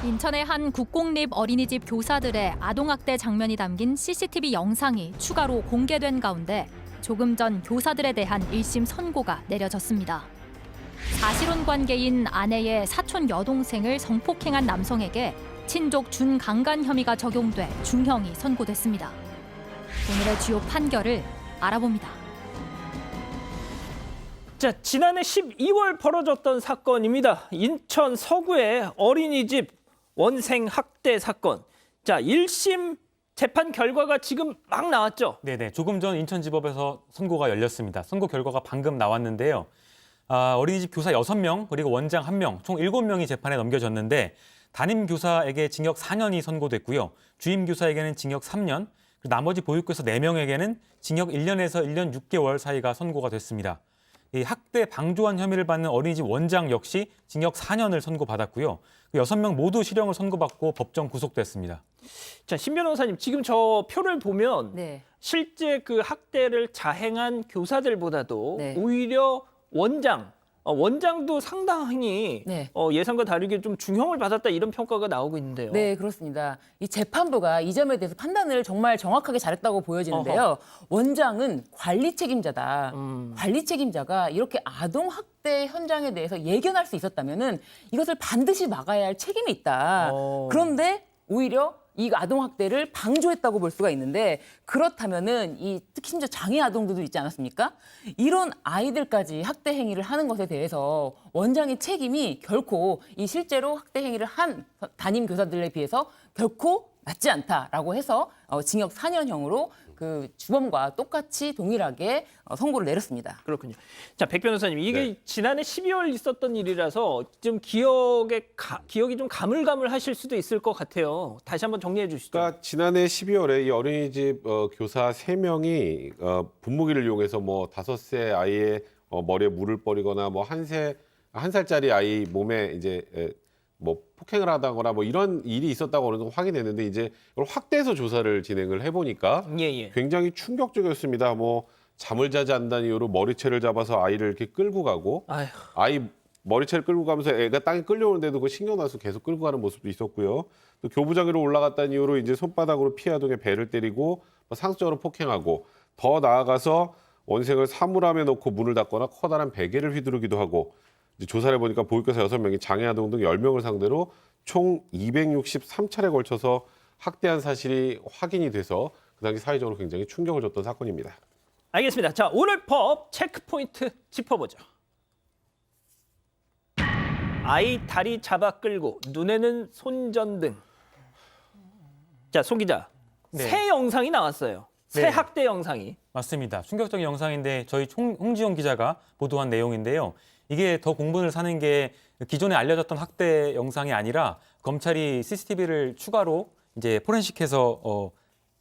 인천의 한 국공립 어린이집 교사들의 아동학대 장면이 담긴 CCTV 영상이 추가로 공개된 가운데 조금 전 교사들에 대한 1심 선고가 내려졌습니다. 사실혼 관계인 아내의 사촌 여동생을 성폭행한 남성에게 친족 준강간 혐의가 적용돼 중형이 선고됐습니다. 오늘의 주요 판결을 알아봅니다. 자, 지난해 12월 벌어졌던 사건입니다. 인천 서구의 어린이집 원생 학대 사건. 자, 1심 재판 결과가 지금 막 나왔죠? 네네. 조금 전 인천지법에서 선고가 열렸습니다. 선고 결과가 방금 나왔는데요. 어린이집 교사 6명 그리고 원장 1명, 총 7명이 재판에 넘겨졌는데 담임 교사에게 징역 4년이 선고됐고요. 주임 교사에게는 징역 3년, 그리고 나머지 보육교사 4명에게는 징역 1년에서 1년 6개월 사이가 선고가 됐습니다. 이 학대 방조한 혐의를 받는 어린이집 원장 역시 징역 4년을 선고받았고요. 6명 모두 실형을 선고받고 법정 구속됐습니다. 자, 신 변호사님, 지금 저 표를 보면 네. 실제 그 학대를 자행한 교사들보다도 네. 오히려 원장도 상당히 네. 예상과 다르게 좀 중형을 받았다 이런 평가가 나오고 있는데요. 네, 그렇습니다. 이 재판부가 이 점에 대해서 판단을 정말 정확하게 잘했다고 보여지는데요. 원장은 관리 책임자다. 관리 책임자가 이렇게 아동 학대 현장에 대해서 예견할 수 있었다면은 이것을 반드시 막아야 할 책임이 있다. 그런데 오히려 이 아동 학대를 방조했다고 볼 수가 있는데 그렇다면은 이 특히 심지어 장애 아동들도 있지 않았습니까? 이런 아이들까지 학대 행위를 하는 것에 대해서 원장의 책임이 결코 이 실제로 학대 행위를 한 담임 교사들에 비해서 결코 낮지 않다라고 해서 징역 4년형으로 그 주범과 똑같이 동일하게 선고를 내렸습니다. 그렇군요. 자, 백 변호사님, 이게 네. 지난해 12월 있었던 일이라서 좀 기억이 좀 가물가물하실 수도 있을 것 같아요. 다시 한번 정리해 주시죠. 그러니까 지난해 12월에 이 어린이집 교사 3명이 분무기를 이용해서 뭐 5세 아이의 머리에 물을 뿌리거나 뭐 한 살짜리 아이 몸에 이제 뭐 폭행을 하다거나 뭐 이런 일이 있었다고 어느 정도 확인했는데 이제 이걸 확대해서 조사를 진행을 해보니까 예. 굉장히 충격적이었습니다. 뭐 잠을 자지 않는다는 이유로 머리채를 잡아서 아이를 이렇게 끌고 가고 아휴. 아이 머리채를 끌고 가면서 애가 땅에 끌려오는데도 그 신경 나서 계속 끌고 가는 모습도 있었고요. 또 교부장으로 올라갔다는 이유로 이제 손바닥으로 피해 아동의 배를 때리고 뭐 상습적으로 폭행하고 더 나아가서 원생을 사물함에 놓고 문을 닫거나 커다란 베개를 휘두르기도 하고 이제 조사를 보니까 보육교사 6명이 장애아동 등 10명을 상대로 총 263차례에 걸쳐서 학대한 사실이 확인이 돼서 그 당시 사회적으로 굉장히 충격을 줬던 사건입니다. 알겠습니다. 자, 오늘 법 체크포인트 짚어보죠. 아이 다리 잡아 끌고 눈에는 손전등. 자, 송 기자. 네. 새 영상이 나왔어요. 새 네. 학대 영상이. 맞습니다. 충격적인 영상인데 저희 홍지용 기자가 보도한 내용인데요. 이게 더 공분을 사는 게 기존에 알려졌던 학대 영상이 아니라 검찰이 CCTV를 추가로 이제 포렌식해서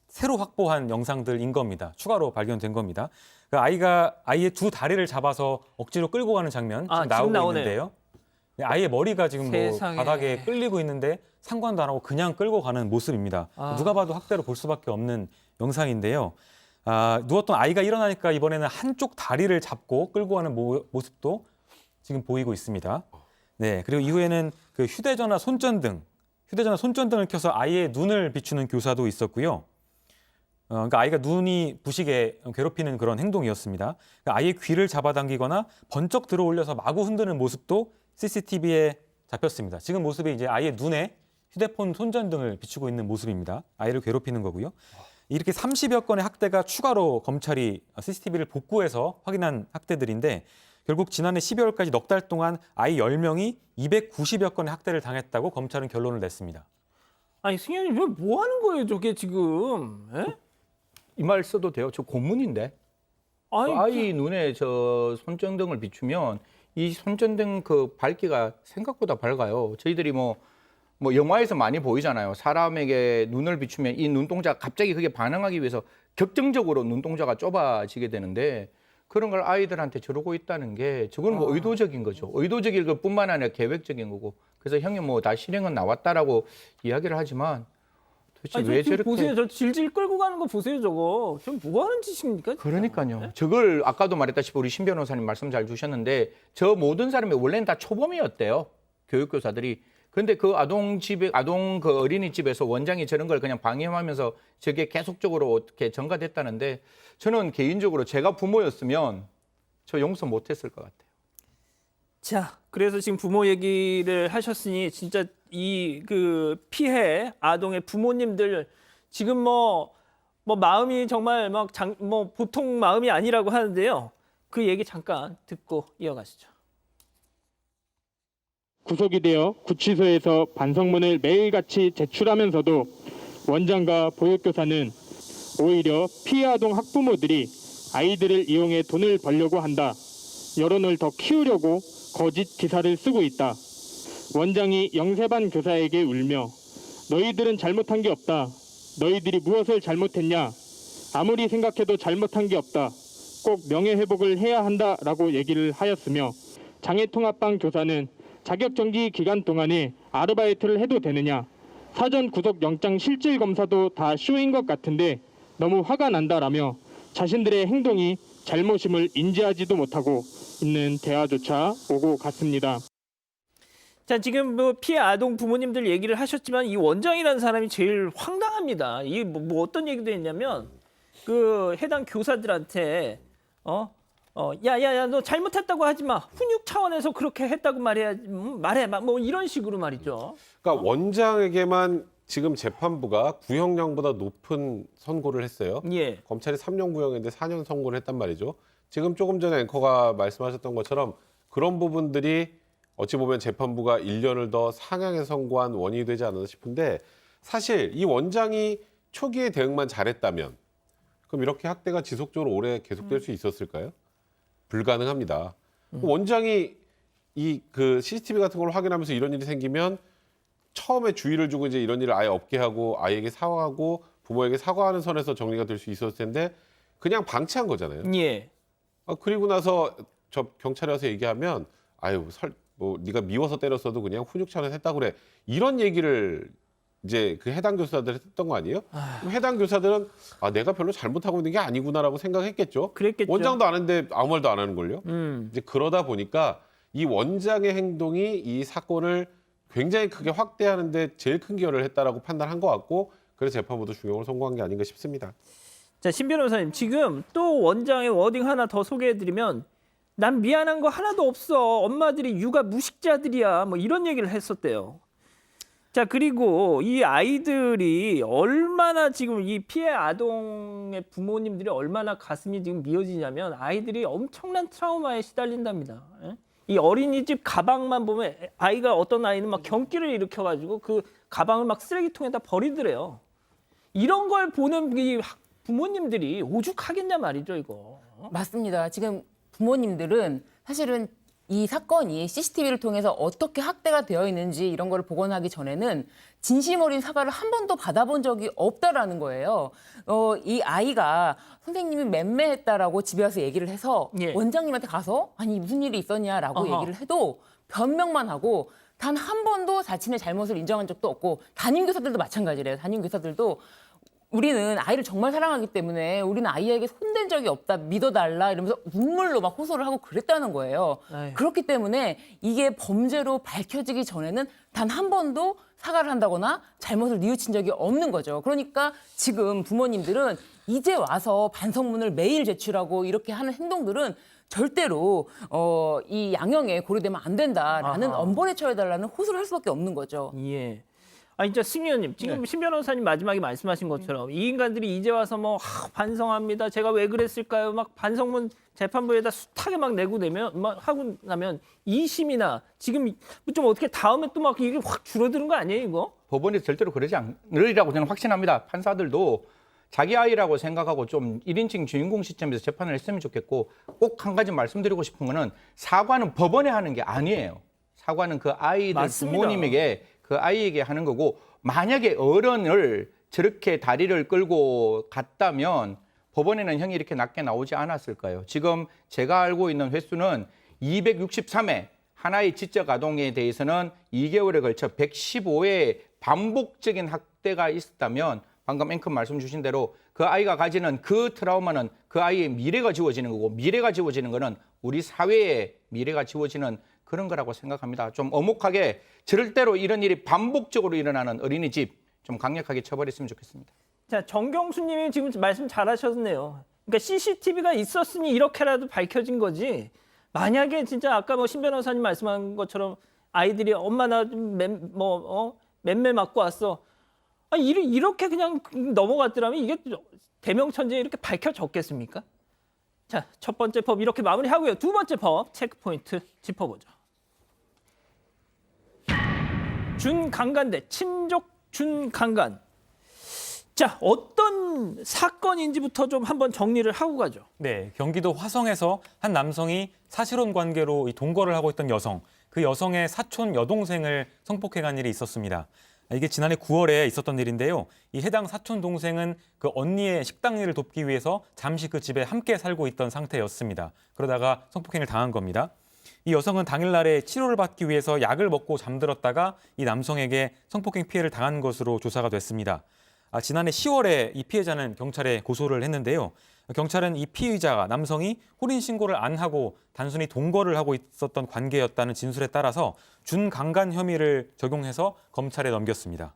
새로 확보한 영상들인 겁니다. 추가로 발견된 겁니다. 그 아이의 두 다리를 잡아서 억지로 끌고 가는 장면 지금 지금 나오고 나오네요. 있는데요. 아이의 머리가 지금 뭐 세상에. 바닥에 끌리고 있는데 상관도 안 하고 그냥 끌고 가는 모습입니다. 누가 봐도 학대로 볼 수밖에 없는 영상인데요. 누웠던 아이가 일어나니까 이번에는 한쪽 다리를 잡고 끌고 가는 모습도 지금 보이고 있습니다. 네, 그리고 이후에는 그 휴대전화 손전등을 켜서 아이의 눈을 비추는 교사도 있었고요. 그러니까 아이가 눈이 부시게 괴롭히는 그런 행동이었습니다. 그러니까 아이의 귀를 잡아당기거나 번쩍 들어 올려서 마구 흔드는 모습도 CCTV에 잡혔습니다. 지금 모습이 이제 아이의 눈에 휴대폰 손전등을 비추고 있는 모습입니다. 아이를 괴롭히는 거고요. 이렇게 30여 건의 학대가 추가로 검찰이 CCTV를 복구해서 확인한 학대들인데 결국 지난해 12월까지 넉 달 동안 아이 10명이 290여 건의 학대를 당했다고 검찰은 결론을 냈습니다. 아니, 승현이 왜 뭐 하는 거예요, 저게 지금? 예? 이 말 써도 돼요? 저 고문인데. 아니, 아이 눈에 저 손전등을 비추면 이 손전등 그 밝기가 생각보다 밝아요. 저희들이 뭐 영화에서 많이 보이잖아요. 사람에게 눈을 비추면 이 눈동자가 갑자기 그게 반응하기 위해서 격정적으로 눈동자가 좁아지게 되는데 그런 걸 아이들한테 저러고 있다는 게 저건 뭐 의도적인 거죠. 의도적일 것뿐만 아니라 계획적인 거고. 그래서 형이 뭐 다 실행은 나왔다라고 이야기를 하지만 도대체 아니, 왜 지금 저렇게 보세요. 저 질질 끌고 가는 거 보세요, 저거. 저 뭐 하는 짓입니까? 진짜? 그러니까요. 저걸 아까도 말했다시피 우리 신 변호사님 말씀 잘 주셨는데 저 모든 사람이 원래는 다 초범이었대요. 교육교사들이. 근데 그 아동 그 어린이집에서 원장이 저런 걸 그냥 방임하면서 저게 계속적으로 어떻게 전가됐다는데 저는 개인적으로 제가 부모였으면 저 용서 못했을 것 같아요. 자, 그래서 지금 부모 얘기를 하셨으니 진짜 이 그 피해 아동의 부모님들 지금 뭐 마음이 정말 뭐 보통 마음이 아니라고 하는데요. 그 얘기 잠깐 듣고 이어가시죠. 구속이 되어 구치소에서 반성문을 매일같이 제출하면서도 원장과 보육교사는 오히려 피해 아동 학부모들이 아이들을 이용해 돈을 벌려고 한다. 여론을 더 키우려고 거짓 기사를 쓰고 있다. 원장이 영세반 교사에게 울며 너희들은 잘못한 게 없다. 너희들이 무엇을 잘못했냐. 아무리 생각해도 잘못한 게 없다. 꼭 명예회복을 해야 한다라고 얘기를 하였으며 장애통합반 교사는 자격정지 기간 동안에 아르바이트를 해도 되느냐. 사전 구속영장 실질 검사도 다 쇼인 것 같은데 너무 화가 난다라며 자신들의 행동이 잘못임을 인지하지도 못하고 있는 대화조차 오고 갔습니다. 자, 지금 뭐 피해 아동 부모님들 얘기를 하셨지만 이 원장이라는 사람이 제일 황당합니다. 이게 뭐 어떤 얘기도 했냐면 그 해당 교사들한테 야야야 너 잘못했다고 하지 마. 훈육 차원에서 그렇게 했다고 말해 뭐 이런 식으로 말이죠. 그러니까 원장에게만 지금 재판부가 구형량보다 높은 선고를 했어요. 예. 검찰이 3년 구형인데 4년 선고를 했단 말이죠. 지금 조금 전에 앵커가 말씀하셨던 것처럼 그런 부분들이 어찌 보면 재판부가 1년을 더 상향해 선고한 원인이 되지 않았나 싶은데 사실 이 원장이 초기에 대응만 잘했다면 그럼 이렇게 학대가 지속적으로 오래 계속될 수 있었을까요? 불가능합니다. 원장이 이 그 CCTV 같은 걸 확인하면서 이런 일이 생기면 처음에 주의를 주고 이제 이런 일을 아예 없게 하고 아이에게 사과하고 부모에게 사과하는 선에서 정리가 될 수 있었을 텐데 그냥 방치한 거잖아요. 예. 그리고 나서 저 경찰에 와서 얘기하면 아유 뭐 네가 미워서 때렸어도 그냥 훈육 차원에서 했다고 그래. 이런 얘기를 이제 그 해당 교사들 했던 거 아니에요? 그럼 해당 교사들은 내가 별로 잘못하고 있는 게 아니구나라고 생각했겠죠. 그랬겠죠. 원장도 아는데 아무 말도 안 하는 걸요. 이제 그러다 보니까 이 원장의 행동이 이 사건을 굉장히 크게 확대하는데 제일 큰 기여를 했다라고 판단한 것 같고 그래서 재판부도 중형을 선고한 게 아닌가 싶습니다. 자, 신 변호사님, 지금 또 원장의 워딩 하나 더 소개해드리면 난 미안한 거 하나도 없어. 엄마들이 육아 무식자들이야. 뭐 이런 얘기를 했었대요. 자, 그리고 이 아이들이 얼마나 지금 이 피해 아동의 부모님들이 얼마나 가슴이 지금 미어지냐면 아이들이 엄청난 트라우마에 시달린답니다. 예? 이 어린이집 가방만 보면 아이가 어떤 아이는 막 경기를 일으켜가지고 그 가방을 막 쓰레기통에다 버리더래요. 이런 걸 보는 이 부모님들이 오죽하겠냐 말이죠, 이거. 맞습니다. 지금 부모님들은 사실은 이 사건이 CCTV를 통해서 어떻게 학대가 되어 있는지 이런 거를 복원하기 전에는 진심 어린 사과를 한 번도 받아본 적이 없다라는 거예요. 이 아이가 선생님이 맴매했다라고 집에 와서 얘기를 해서 예. 원장님한테 가서 아니 무슨 일이 있었냐라고 어허. 얘기를 해도 변명만 하고 단 한 번도 자신의 잘못을 인정한 적도 없고 담임교사들도 마찬가지래요. 담임교사들도 우리는 아이를 정말 사랑하기 때문에 우리는 아이에게 손댄 적이 없다, 믿어달라 이러면서 눈물로 막 호소를 하고 그랬다는 거예요. 아유. 그렇기 때문에 이게 범죄로 밝혀지기 전에는 단 한 번도 사과를 한다거나 잘못을 뉘우친 적이 없는 거죠. 그러니까 지금 부모님들은 이제 와서 반성문을 매일 제출하고 이렇게 하는 행동들은 절대로 이 양형에 고려되면 안 된다라는 아하. 엄벌에 처해달라는 호소를 할 수밖에 없는 거죠. 예. 아, 진짜 심 의원님, 지금 신 변호사님 마지막에 말씀하신 것처럼 이 인간들이 이제 와서 뭐 반성합니다. 제가 왜 그랬을까요? 막 반성문 재판부에다 숱하게 막 내고 내면 막 하고 나면 2심이나 지금 좀 어떻게 다음에 또 막 이게 확 줄어드는 거 아니에요, 이거? 법원이 절대로 그러지 않으리라고 저는 확신합니다. 판사들도 자기 아이라고 생각하고 좀 1인칭 주인공 시점에서 재판을 했으면 좋겠고 꼭 한 가지 말씀드리고 싶은 거는 사과는 법원에 하는 게 아니에요. 사과는 그 아이들 맞습니다. 부모님에게 그 아이에게 하는 거고 만약에 어른을 저렇게 다리를 끌고 갔다면 법원에는 형이 이렇게 낮게 나오지 않았을까요? 지금 제가 알고 있는 횟수는 263회 하나의 지적 아동에 대해서는 2개월에 걸쳐 115회의 반복적인 학대가 있었다면 방금 앵커 말씀 주신 대로 그 아이가 가지는 그 트라우마는 그 아이의 미래가 지워지는 거고 미래가 지워지는 거는 우리 사회의 미래가 지워지는 그런 거라고 생각합니다. 좀 엄혹하게 절대로 이런 일이 반복적으로 일어나는 어린이집 좀 강력하게 처벌했으면 좋겠습니다. 자, 정경수님이 지금 말씀 잘하셨네요. 그러니까 CCTV가 있었으니 이렇게라도 밝혀진 거지. 만약에 진짜 아까 뭐 신 변호사님 말씀한 것처럼 아이들이 엄마 나 맴매 맞고 왔어. 아, 이렇게 그냥 넘어갔더라면 이게 대명천지에 이렇게 밝혀졌겠습니까? 자, 첫 번째 법 이렇게 마무리하고요. 두 번째 법 체크포인트 짚어보죠. 준강간 대 친족 준강간. 자, 어떤 사건인지부터 좀 한번 정리를 하고 가죠. 네, 경기도 화성에서 한 남성이 사실혼 관계로 이 동거를 하고 있던 여성, 그 여성의 사촌 여동생을 성폭행한 일이 있었습니다. 이게 지난해 9월에 있었던 일인데요. 이 해당 사촌 동생은 그 언니의 식당 일을 돕기 위해서 잠시 그 집에 함께 살고 있던 상태였습니다. 그러다가 성폭행을 당한 겁니다. 이 여성은 당일날에 치료를 받기 위해서 약을 먹고 잠들었다가 이 남성에게 성폭행 피해를 당한 것으로 조사가 됐습니다. 지난해 10월에 이 피해자는 경찰에 고소를 했는데요. 경찰은 이 피의자가 남성이 혼인 신고를 안 하고 단순히 동거를 하고 있었던 관계였다는 진술에 따라서 준강간 혐의를 적용해서 검찰에 넘겼습니다.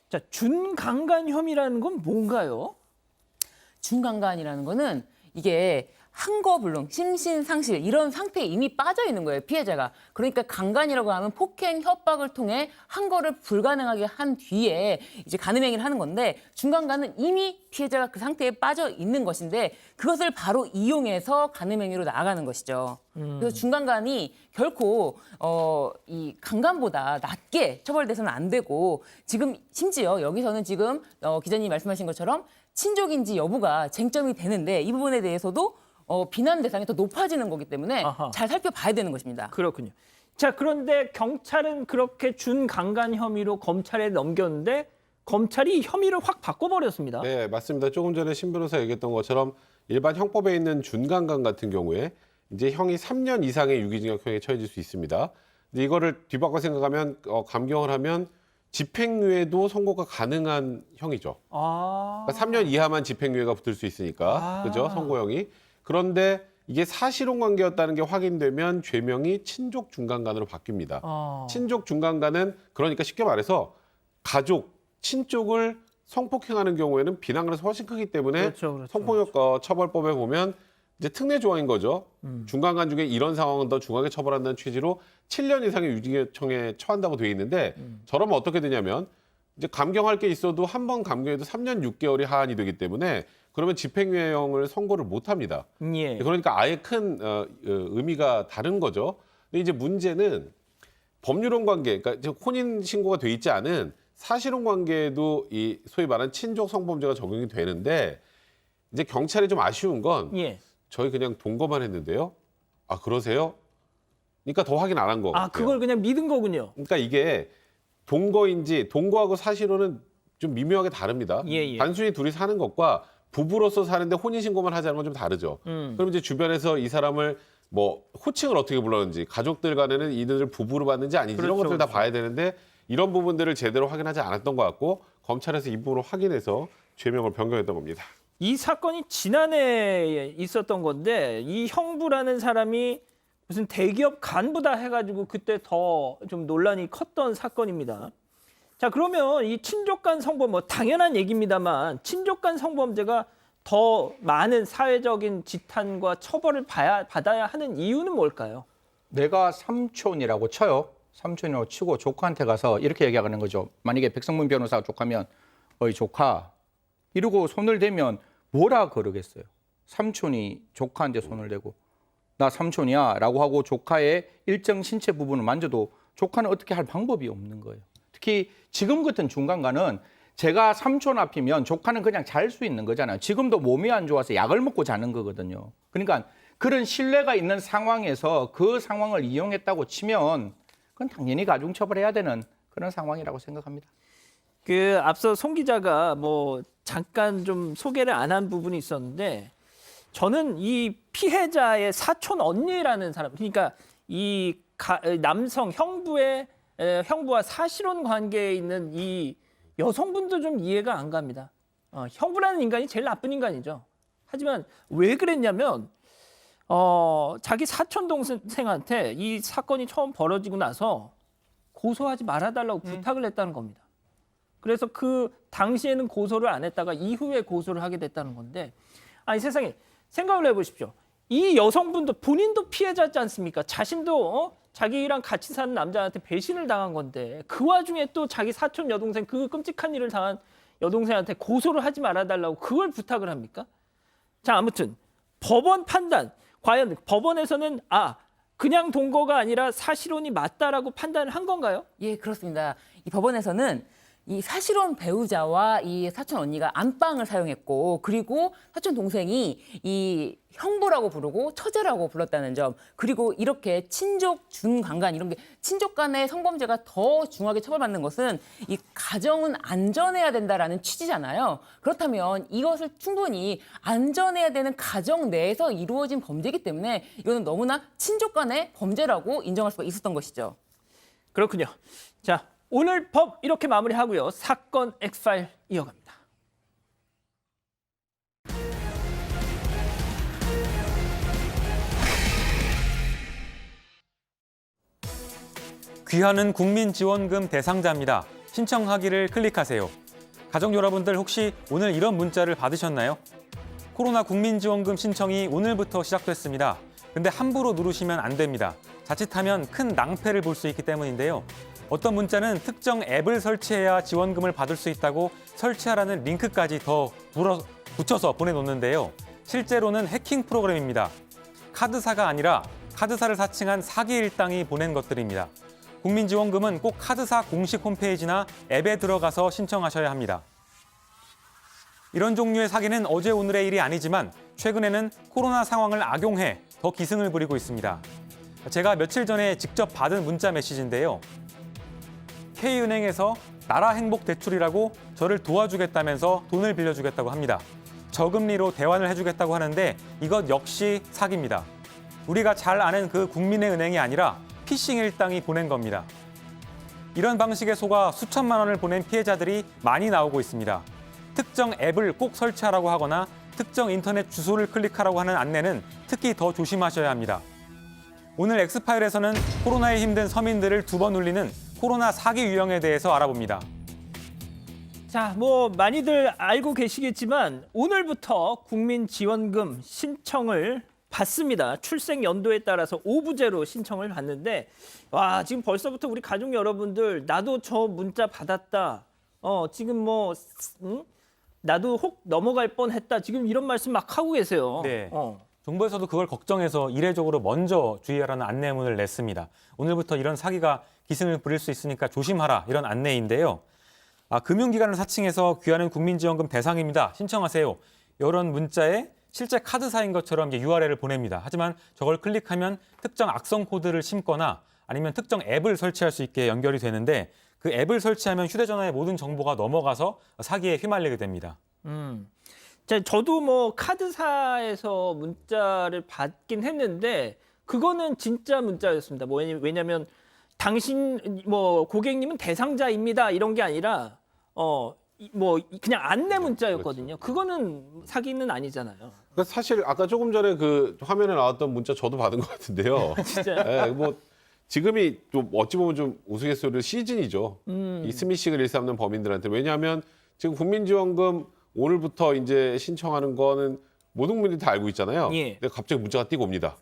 자, 준강간 혐의라는 건 뭔가요? 준강간이라는 거는 이게 한거불능, 심신상실 이런 상태에 이미 빠져 있는 거예요, 피해자가. 그러니까 강간이라고 하면 폭행, 협박을 통해 한거를 불가능하게 한 뒤에 이제 간음행위를 하는 건데 준강간은 이미 피해자가 그 상태에 빠져 있는 것인데 그것을 바로 이용해서 간음행위로 나아가는 것이죠. 그래서 준강간이 결코 이 강간보다 낮게 처벌돼서는 안 되고 지금 심지어 여기서는 지금 기자님이 말씀하신 것처럼 친족인지 여부가 쟁점이 되는데 이 부분에 대해서도 비난 대상이 더 높아지는 거기 때문에 아하. 잘 살펴봐야 되는 것입니다. 그렇군요. 자, 그런데 경찰은 그렇게 준강간 혐의로 검찰에 넘겼는데 검찰이 혐의를 확 바꿔버렸습니다. 네, 맞습니다. 조금 전에 신 변호사 얘기했던 것처럼 일반 형법에 있는 준강간 같은 경우에 이제 형이 3년 이상의 유기징역형에 처해질 수 있습니다. 근데 이거를 뒤바꿔 생각하면 감경을 하면 집행유예도 선고가 가능한 형이죠. 아, 그러니까 3년 이하만 집행유예가 붙을 수 있으니까, 그죠? 선고형이. 그런데 이게 사실혼 관계였다는 게 확인되면 죄명이 친족 중간간으로 바뀝니다. 친족 중간간은 그러니까 쉽게 말해서 가족, 친족을 성폭행하는 경우에는 비난가는 훨씬 크기 때문에 그렇죠. 성폭력 처벌법에 보면 이제 특례 조항인 거죠. 중간간 중에 이런 상황은 더 중하게 처벌한다는 취지로 7년 이상의 유기청에 처한다고 돼 있는데 저러면 어떻게 되냐면 이제 감경할 게 있어도 한 번 감경해도 3년 6개월이 하한이 되기 때문에 그러면 집행유예형을 선고를 못 합니다. 예. 그러니까 아예 큰 의미가 다른 거죠. 근데 이제 문제는 법률혼 관계, 그러니까 혼인 신고가 돼 있지 않은 사실혼 관계에도 이 소위 말하는 친족 성범죄가 적용이 되는데 이제 경찰이 좀 아쉬운 건 예. 저희 그냥 동거만 했는데요. 아 그러세요? 그러니까 더 확인 안 한 거 같아요. 아, 그걸 그냥 믿은 거군요. 그러니까 이게 동거인지 동거하고 사실혼은 좀 미묘하게 다릅니다. 예. 단순히 둘이 사는 것과 부부로서 사는데 혼인신고만 하자는 건 좀 다르죠. 그럼 이제 주변에서 이 사람을 뭐 호칭을 어떻게 불렀는지 가족들 간에는 이들을 부부로 봤는지 아닌지 이런 그렇죠, 것들 다 그렇죠. 봐야 되는데 이런 부분들을 제대로 확인하지 않았던 것 같고 검찰에서 이 부분을 확인해서 죄명을 변경했던 겁니다. 이 사건이 지난해에 있었던 건데 이 형부라는 사람이 무슨 대기업 간부다 해가지고 그때 더 좀 논란이 컸던 사건입니다. 자, 그러면 이 친족간 성범 뭐 당연한 얘기입니다만 친족간 성범죄가 더 많은 사회적인 지탄과 처벌을 받아야 하는 이유는 뭘까요? 내가 삼촌이라고 쳐요. 삼촌이라고 치고 조카한테 가서 이렇게 얘기하는 거죠. 만약에 백성문 변호사가 조카면 어이 조카 이러고 손을 대면 뭐라 그러겠어요. 삼촌이 조카한테 손을 대고 나 삼촌이야 라고 하고 조카의 일정 신체 부분을 만져도 조카는 어떻게 할 방법이 없는 거예요. 특히 지금 같은 중간간은 제가 삼촌 앞이면 조카는 그냥 잘 수 있는 거잖아요. 지금도 몸이 안 좋아서 약을 먹고 자는 거거든요. 그러니까 그런 신뢰가 있는 상황에서 그 상황을 이용했다고 치면 그건 당연히 가중처벌해야 되는 그런 상황이라고 생각합니다. 그 앞서 송 기자가 뭐 잠깐 좀 소개를 안 한 부분이 있었는데 저는 이 피해자의 사촌 언니라는 사람, 그러니까 이 남성 형부와 사실혼 관계에 있는 이 여성분도 좀 이해가 안 갑니다. 형부라는 인간이 제일 나쁜 인간이죠. 하지만 왜 그랬냐면 자기 사촌 동생한테 이 사건이 처음 벌어지고 나서 고소하지 말아달라고 부탁을 했다는 겁니다. 그래서 그 당시에는 고소를 안 했다가 이후에 고소를 하게 됐다는 건데 아니 세상에 생각을 해보십시오. 이 여성분도 본인도 피해자지 않습니까? 자신도 자기랑 같이 사는 남자한테 배신을 당한 건데 그 와중에 또 자기 사촌 여동생 그 끔찍한 일을 당한 여동생한테 고소를 하지 말아달라고 그걸 부탁을 합니까? 자, 아무튼 법원 판단 과연 법원에서는 그냥 동거가 아니라 사실혼이 맞다라고 판단을 한 건가요? 예, 그렇습니다. 이 법원에서는 이 사실혼 배우자와 이 사촌 언니가 안방을 사용했고 그리고 사촌 동생이 이 형부라고 부르고 처제라고 불렀다는 점 그리고 이렇게 친족 준강간 이런 게 친족 간의 성범죄가 더 중하게 처벌받는 것은 이 가정은 안전해야 된다라는 취지잖아요. 그렇다면 이것을 충분히 안전해야 되는 가정 내에서 이루어진 범죄이기 때문에 이거는 너무나 친족 간의 범죄라고 인정할 수가 있었던 것이죠. 그렇군요. 자, 오늘 법 이렇게 마무리하고요. 사건 엑스파일 이어갑니다. 귀하는 국민지원금 대상자입니다. 신청하기를 클릭하세요. 가족 여러분들 혹시 오늘 이런 문자를 받으셨나요? 코로나 국민지원금 신청이 오늘부터 시작됐습니다. 근데 함부로 누르시면 안 됩니다. 자칫하면 큰 낭패를 볼 수 있기 때문인데요. 어떤 문자는 특정 앱을 설치해야 지원금을 받을 수 있다고 설치하라는 링크까지 더 붙여서 보내놓는데요. 실제로는 해킹 프로그램입니다. 카드사가 아니라 카드사를 사칭한 사기 일당이 보낸 것들입니다. 국민지원금은 꼭 카드사 공식 홈페이지나 앱에 들어가서 신청하셔야 합니다. 이런 종류의 사기는 어제 오늘의 일이 아니지만 최근에는 코로나 상황을 악용해 더 기승을 부리고 있습니다. 제가 며칠 전에 직접 받은 문자 메시지인데요. K은행에서 나라 행복 대출이라고 저를 도와주겠다면서 돈을 빌려주겠다고 합니다. 저금리로 대환을 해주겠다고 하는데 이것 역시 사기입니다. 우리가 잘 아는 그 국민의 은행이 아니라 피싱 일당이 보낸 겁니다. 이런 방식에 속아 수천만 원을 보낸 피해자들이 많이 나오고 있습니다. 특정 앱을 꼭 설치하라고 하거나 특정 인터넷 주소를 클릭하라고 하는 안내는 특히 더 조심하셔야 합니다. 오늘 엑스파일에서는 코로나에 힘든 서민들을 두 번 울리는 코로나 사기 유형에 대해서 알아봅니다. 자, 뭐 많이들 알고 계시겠지만 오늘부터 국민지원금 신청을 받습니다. 출생 연도에 따라서 5부제로 신청을 받는데 와, 지금 벌써부터 우리 가족 여러분들 나도 저 문자 받았다. 지금 뭐 나도 혹 넘어갈 뻔했다. 지금 이런 말씀 막 하고 계세요. 네. 정부에서도 그걸 걱정해서 이례적으로 먼저 주의하라는 안내문을 냈습니다. 오늘부터 이런 사기가 기승을 부릴 수 있으니까 조심하라 이런 안내인데요. 금융기관을 사칭해서 귀하는 국민지원금 대상입니다. 신청하세요. 이런 문자에 실제 카드사인 것처럼 이제 URL을 보냅니다. 하지만 저걸 클릭하면 특정 악성 코드를 심거나 아니면 특정 앱을 설치할 수 있게 연결이 되는데 그 앱을 설치하면 휴대전화의 모든 정보가 넘어가서 사기에 휘말리게 됩니다. 자, 저도 뭐 카드사에서 문자를 받긴 했는데 그거는 진짜 문자였습니다. 왜냐면 당신 뭐 고객님은 대상자입니다 이런 게 아니라 뭐 그냥 안내 문자였거든요. 그거는 사기는 아니잖아요. 그러니까 사실 아까 조금 전에 그 화면에 나왔던 문자 저도 받은 것 같은데요. 진짜. 예, 뭐 지금이 좀 어찌 보면 좀 우스갯소리로 시즌이죠. 이 스미싱을 일삼는 범인들한테. 왜냐하면 지금 국민지원금 오늘부터 이제 신청하는 거는 모든 분들이 다 알고 있잖아요. 예. 근데 갑자기 문자가 띄고 옵니다.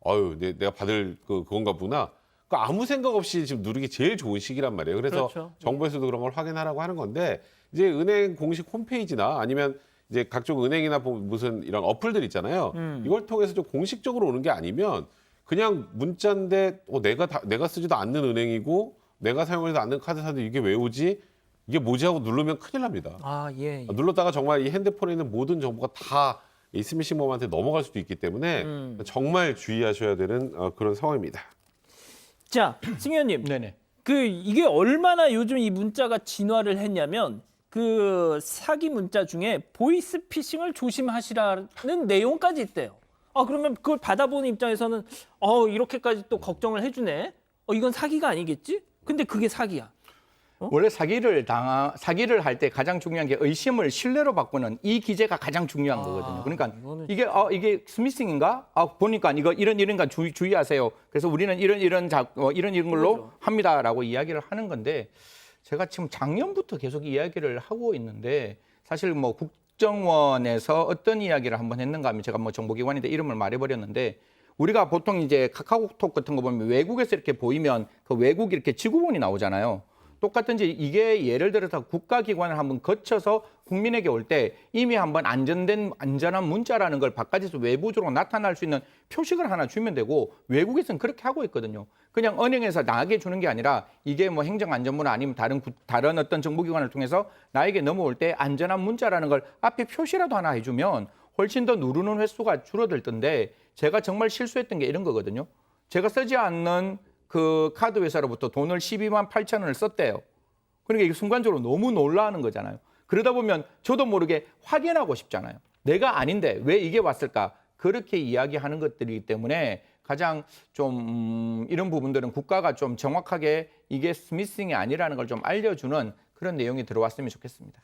아유, 내가 받을 그건가 보나. 그러니까 아무 생각 없이 지금 누르기 제일 좋은 시기란 말이에요. 그래서 그렇죠. 정부에서도 그런 걸 확인하라고 하는 건데 이제 은행 공식 홈페이지나 아니면 이제 각종 은행이나 무슨 이런 어플들 있잖아요. 이걸 통해서 좀 공식적으로 오는 게 아니면 그냥 문자인데 내가 쓰지도 않는 은행이고 내가 사용하지도 않는 카드사인데 이게 왜 오지? 이게 뭐지 하고 누르면 큰일 납니다. 아, 예. 눌렀다가 정말 이 핸드폰에 있는 모든 정보가 다 이 스미싱범한테 넘어갈 수도 있기 때문에 정말 주의하셔야 되는 그런 상황입니다. 자, 승 의원님. 네네. 이게 얼마나 요즘 이 문자가 진화를 했냐면 그 사기 문자 중에 보이스피싱을 조심하시라는 내용까지 있대요. 그러면 그걸 받아보는 입장에서는 이렇게까지 또 걱정을 해주네. 이건 사기가 아니겠지? 근데 그게 사기야. 원래 사기를 할 때 가장 중요한 게 의심을 신뢰로 바꾸는 이 기제가 가장 중요한 거거든요. 그러니까 이게 스미싱인가? 보니까 이런가 주의하세요. 그래서 우리는 이런 걸로 합니다라고 이야기를 하는 건데 제가 지금 작년부터 계속 이야기를 하고 있는데 사실 뭐 국정원에서 어떤 이야기를 한번 했는가 하면 제가 뭐 정보기관인데 이름을 말해버렸는데 우리가 보통 이제 카카오톡 같은 거 보면 외국에서 이렇게 보이면 그 외국이 이렇게 지구본이 나오잖아요. 똑같은지 이게 예를 들어서 국가기관을 한번 거쳐서 국민에게 올 때 이미 한번 안전한 문자라는 걸 바깥에서 외부적으로 나타날 수 있는 표식을 하나 주면 되고 외국에서는 그렇게 하고 있거든요. 그냥 은행에서 나에게 주는 게 아니라 이게 뭐 행정안전부나 아니면 다른 어떤 정보기관을 통해서 나에게 넘어올 때 안전한 문자라는 걸 앞에 표시라도 하나 해주면 훨씬 더 누르는 횟수가 줄어들 텐데 제가 정말 실수했던 게 이런 거거든요. 제가 쓰지 않는 그 카드 회사로부터 돈을 12만 8천 원을 썼대요. 그러니까 이게 순간적으로 너무 놀라는 거잖아요. 그러다 보면 저도 모르게 확인하고 싶잖아요. 내가 아닌데 왜 이게 왔을까? 그렇게 이야기하는 것들이기 때문에 가장 좀 이런 부분들은 국가가 좀 정확하게 이게 스미싱이 아니라는 걸 좀 알려주는 그런 내용이 들어왔으면 좋겠습니다.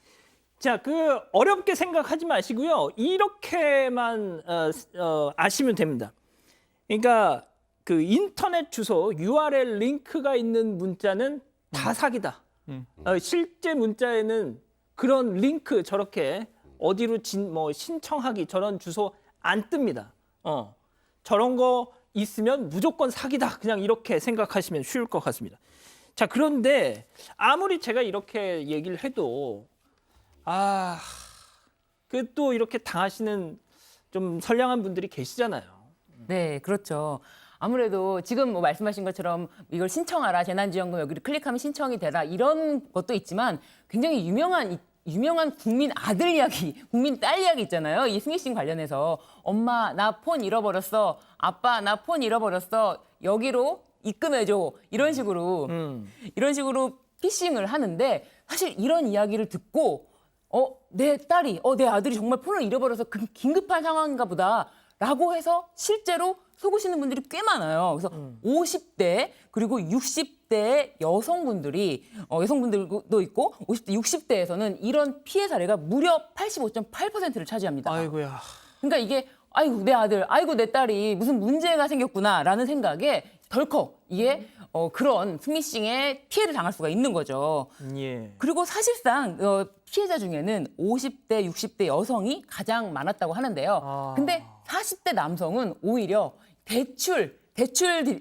자, 어렵게 생각하지 마시고요. 이렇게만 아시면 됩니다. 그러니까 그 인터넷 주소 URL 링크가 있는 문자는 다 사기다. 실제 문자에는 그런 링크 저렇게 어디로 신청하기 저런 주소 안 뜹니다. 저런 거 있으면 무조건 사기다. 그냥 이렇게 생각하시면 쉬울 것 같습니다. 자, 그런데 아무리 제가 이렇게 얘기를 해도 또 이렇게 당하시는 좀 선량한 분들이 계시잖아요. 네, 그렇죠. 아무래도 지금 뭐 말씀하신 것처럼 이걸 신청하라, 재난지원금 여기를 클릭하면 신청이 되라 이런 것도 있지만 굉장히 유명한 국민 아들 이야기, 국민 딸 이야기 있잖아요. 이 스미싱 관련해서 엄마 나 폰 잃어버렸어, 아빠 나 폰 잃어버렸어, 여기로 입금해줘 이런 식으로 피싱을 하는데 사실 이런 이야기를 듣고 내 딸이 내 아들이 정말 폰을 잃어버려서 긴급한 상황인가 보다라고 해서 실제로 속으시는 분들이 꽤 많아요. 그래서 50대 그리고 60대 여성분들도 있고 50대, 60대에서는 이런 피해 사례가 무려 85.8%를 차지합니다. 아이고야. 그러니까 이게 아이고 내 아들, 아이고 내 딸이 무슨 문제가 생겼구나라는 생각에 덜컥 이게 그런 스미싱에 피해를 당할 수가 있는 거죠. 예. 그리고 사실상 피해자 중에는 50대, 60대 여성이 가장 많았다고 하는데요. 근데 40대 남성은 오히려 대출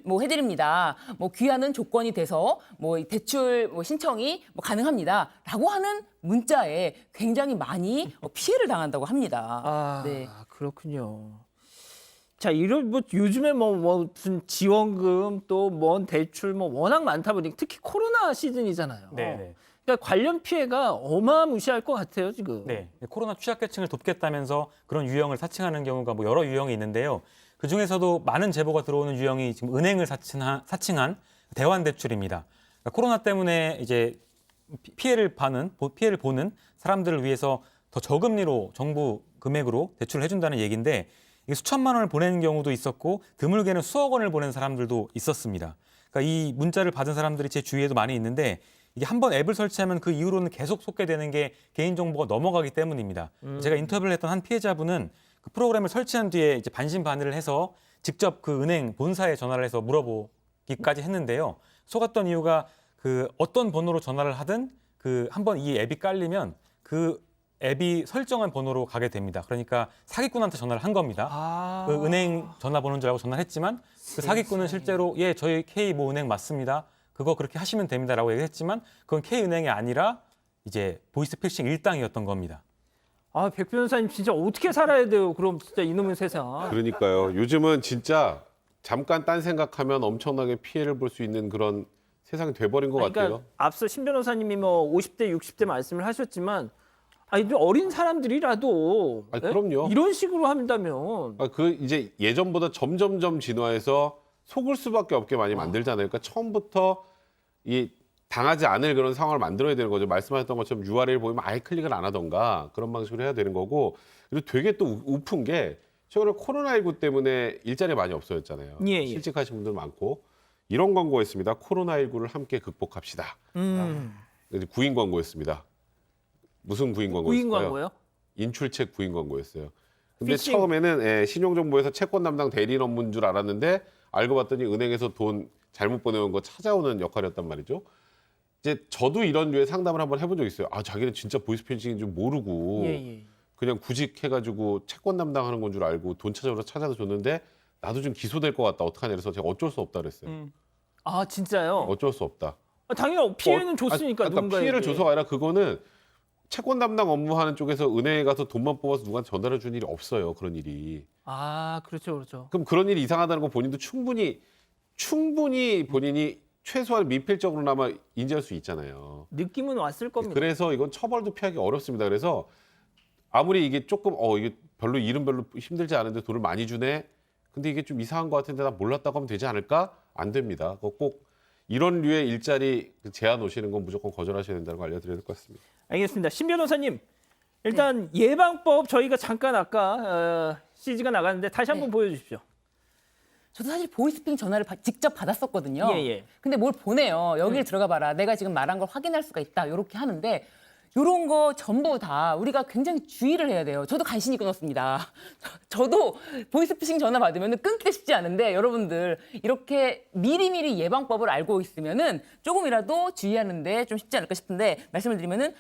뭐 해드립니다. 뭐 귀하는 조건이 돼서 뭐 대출 뭐 신청이 뭐 가능합니다라고 하는 문자에 굉장히 많이 피해를 당한다고 합니다. 네. 그렇군요. 자, 이런 뭐 요즘에 뭐 무슨 지원금 또 뭔 대출 뭐 워낙 많다 보니까 특히 코로나 시즌이잖아요. 네. 그러니까 관련 피해가 어마무시할 것 같아요, 지금. 네, 코로나 취약계층을 돕겠다면서 그런 유형을 사칭하는 경우가 뭐 여러 유형이 있는데요. 그 중에서도 많은 제보가 들어오는 유형이 지금 은행을 사칭한 대환대출입니다. 그러니까 코로나 때문에 이제 피해를 보는 사람들을 위해서 더 저금리로 정부 금액으로 대출을 해준다는 얘기인데 이게 수천만 원을 보내는 경우도 있었고 드물게는 수억 원을 보낸 사람들도 있었습니다. 그러니까 이 문자를 받은 사람들이 제 주위에도 많이 있는데 이게 한번 앱을 설치하면 그 이후로는 계속 속개되는 게 개인정보가 넘어가기 때문입니다. 제가 인터뷰를 했던 한 피해자분은 그 프로그램을 설치한 뒤에 이제 반신반의를 해서 직접 그 은행 본사에 전화를 해서 물어보기까지 했는데요. 속았던 이유가 그 어떤 번호로 전화를 하든 그 한번 이 앱이 깔리면 그 앱이 설정한 번호로 가게 됩니다. 그러니까 사기꾼한테 전화를 한 겁니다. 그 은행 전화번호인 줄 알고 전화를 했지만 그 사기꾼은 실제로 예, 저희 K 뭐 은행 맞습니다. 그거 그렇게 하시면 됩니다라고 얘기했지만 그건 K은행이 아니라 이제 보이스피싱 일당이었던 겁니다. 백 변호사님 진짜 어떻게 살아야 돼요? 그럼 진짜 이놈의 세상. 그러니까요. 요즘은 진짜 잠깐 딴 생각하면 엄청나게 피해를 볼 수 있는 그런 세상이 돼버린 것 그러니까 같아요. 앞서 신 변호사님이 뭐 50대, 60대 말씀을 하셨지만 어린 사람들이라도 아니, 그럼요. 이런 식으로 한다면 그 이제 예전보다 점점점 진화해서 속을 수밖에 없게 많이 만들잖아요. 그러니까 처음부터 이 당하지 않을 그런 상황을 만들어야 되는 거죠. 말씀하셨던 것처럼 URL 보이면 아예 클릭을 안 하던가 그런 방식으로 해야 되는 거고. 그리고 되게 또 우픈 게 최근에 코로나19 때문에 일자리 많이 없어졌잖아요. 예. 실직하신 분들 많고 이런 광고였습니다. 코로나19를 함께 극복합시다. 구인 광고였습니다. 무슨 구인 광고였을까요? 구인 광고요? 인출책 구인 광고였어요. 근데 피싱. 처음에는 신용정보에서 채권 담당 대리인 업무인 줄 알았는데 알고 봤더니 은행에서 돈 잘못 보내온 거 찾아오는 역할이었단 말이죠. 이제 저도 이런 류의 상담을 한번 해본 적이 있어요. 자기는 진짜 보이스피싱인 줄 모르고 예. 그냥 구직해가지고 채권 담당하는 건 줄 알고 돈 찾아서 줬는데 나도 좀 기소될 것 같다. 어떡하냐 그래서 제가 어쩔 수 없다 그랬어요. 진짜요? 어쩔 수 없다. 당연히 피해는 줬으니까 그러니까 누군가에게. 피해를 줘서가 아니라 그거는 채권 담당 업무하는 쪽에서 은행에 가서 돈만 뽑아서 누구한테 전달해 준 일이 없어요. 그런 일이. 그렇죠. 그럼 그런 일이 이상하다는 거 본인도 충분히 본인이 최소한 미필적으로나마 인지할 수 있잖아요. 느낌은 왔을 겁니다. 그래서 이건 처벌도 피하기 어렵습니다. 그래서 아무리 이게 조금 이게 별로 일은 별로 힘들지 않은데 돈을 많이 주네. 근데 이게 좀 이상한 것 같은데 나 몰랐다고 하면 되지 않을까? 안 됩니다. 그거 꼭 이런 류의 일자리 제안 오시는 건 무조건 거절하셔야 된다는 거 알려드려야 될 것 같습니다. 알겠습니다. 신 변호사님, 일단 예방법 저희가 잠깐 아까 CG가 나갔는데 다시 한번 보여주십시오. 저도 사실 보이스피싱 전화를 직접 받았었거든요. 예. 근데 뭘 보내요. 여기를 들어가 봐라. 내가 지금 말한 걸 확인할 수가 있다. 이렇게 하는데 이런 거 전부 다 우리가 굉장히 주의를 해야 돼요. 저도 간신히 끊었습니다. 저도 보이스피싱 전화 받으면 끊기가 쉽지 않은데 여러분들 이렇게 미리미리 예방법을 알고 있으면은 조금이라도 주의하는데 좀 쉽지 않을까 싶은데 말씀을 드리면은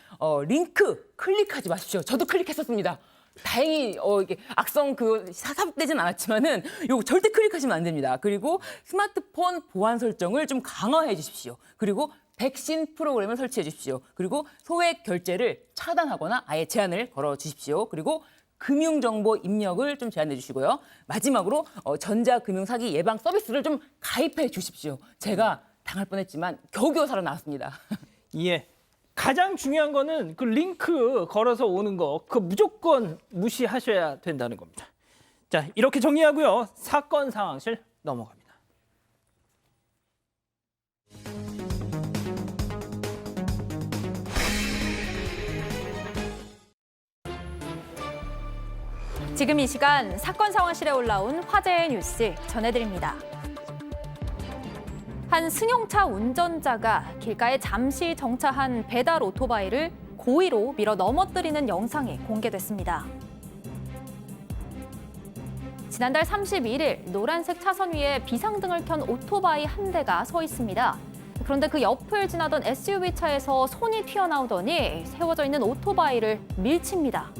링크 클릭하지 마십시오. 저도 클릭했었습니다. 다행히 이게 악성 삽입되진 않았지만은 요거 절대 클릭하시면 안 됩니다. 그리고 스마트폰 보안 설정을 좀 강화해 주십시오. 그리고 백신 프로그램을 설치해 주십시오. 그리고 소액 결제를 차단하거나 아예 제한을 걸어 주십시오. 그리고 금융정보 입력을 좀 제한해 주시고요. 마지막으로 전자금융 사기 예방 서비스를 좀 가입해 주십시오. 제가 당할 뻔했지만 겨우겨우 살아나왔습니다. 예. 가장 중요한 거는 그 링크 걸어서 오는 거 그거 무조건 무시하셔야 된다는 겁니다. 자, 이렇게 정리하고요. 사건 상황실 넘어갑니다. 지금 이 시간 사건 상황실에 올라온 화제의 뉴스 전해드립니다. 한 승용차 운전자가 길가에 잠시 정차한 배달 오토바이를 고의로 밀어 넘어뜨리는 영상이 공개됐습니다. 지난달 31일 노란색 차선 위에 비상등을 켠 오토바이 한 대가 서 있습니다. 그런데 그 옆을 지나던 SUV 차에서 손이 튀어나오더니 세워져 있는 오토바이를 밀칩니다.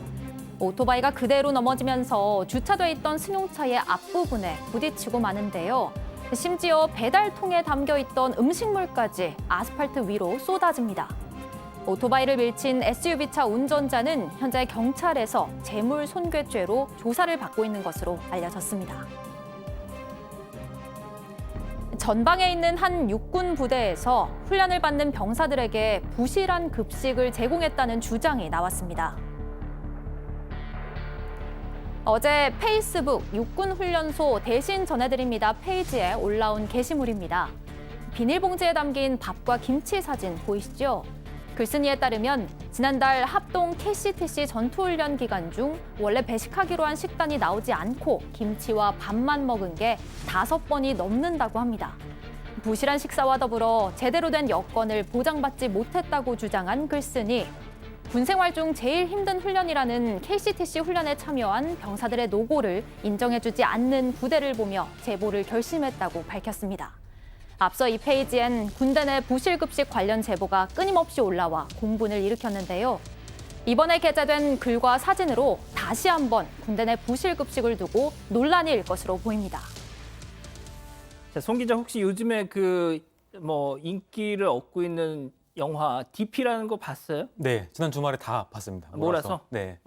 오토바이가 그대로 넘어지면서 주차돼 있던 승용차의 앞부분에 부딪히고 마는데요. 심지어 배달통에 담겨 있던 음식물까지 아스팔트 위로 쏟아집니다. 오토바이를 밀친 SUV차 운전자는 현재 경찰에서 재물손괴죄로 조사를 받고 있는 것으로 알려졌습니다. 전방에 있는 한 육군 부대에서 훈련을 받는 병사들에게 부실한 급식을 제공했다는 주장이 나왔습니다. 어제 페이스북 육군훈련소 대신 전해드립니다 페이지에 올라온 게시물입니다. 비닐봉지에 담긴 밥과 김치 사진 보이시죠? 글쓴이에 따르면 지난달 합동 KCTC 전투훈련 기간 중 원래 배식하기로 한 식단이 나오지 않고 김치와 밥만 먹은 게 5번이 넘는다고 합니다. 부실한 식사와 더불어 제대로 된 여건을 보장받지 못했다고 주장한 글쓴이. 군 생활 중 제일 힘든 훈련이라는 KCTC 훈련에 참여한 병사들의 노고를 인정해주지 않는 부대를 보며 제보를 결심했다고 밝혔습니다. 앞서 이 페이지엔 군대 내 부실급식 관련 제보가 끊임없이 올라와 공분을 일으켰는데요. 이번에 게재된 글과 사진으로 다시 한번 군대 내 부실급식을 두고 논란이 일 것으로 보입니다. 자, 송 기자 혹시 요즘에 인기를 얻고 있는 영화 DP라는 거 봤어요? 네, 지난 주말에 다 봤습니다. 몰아서? 네.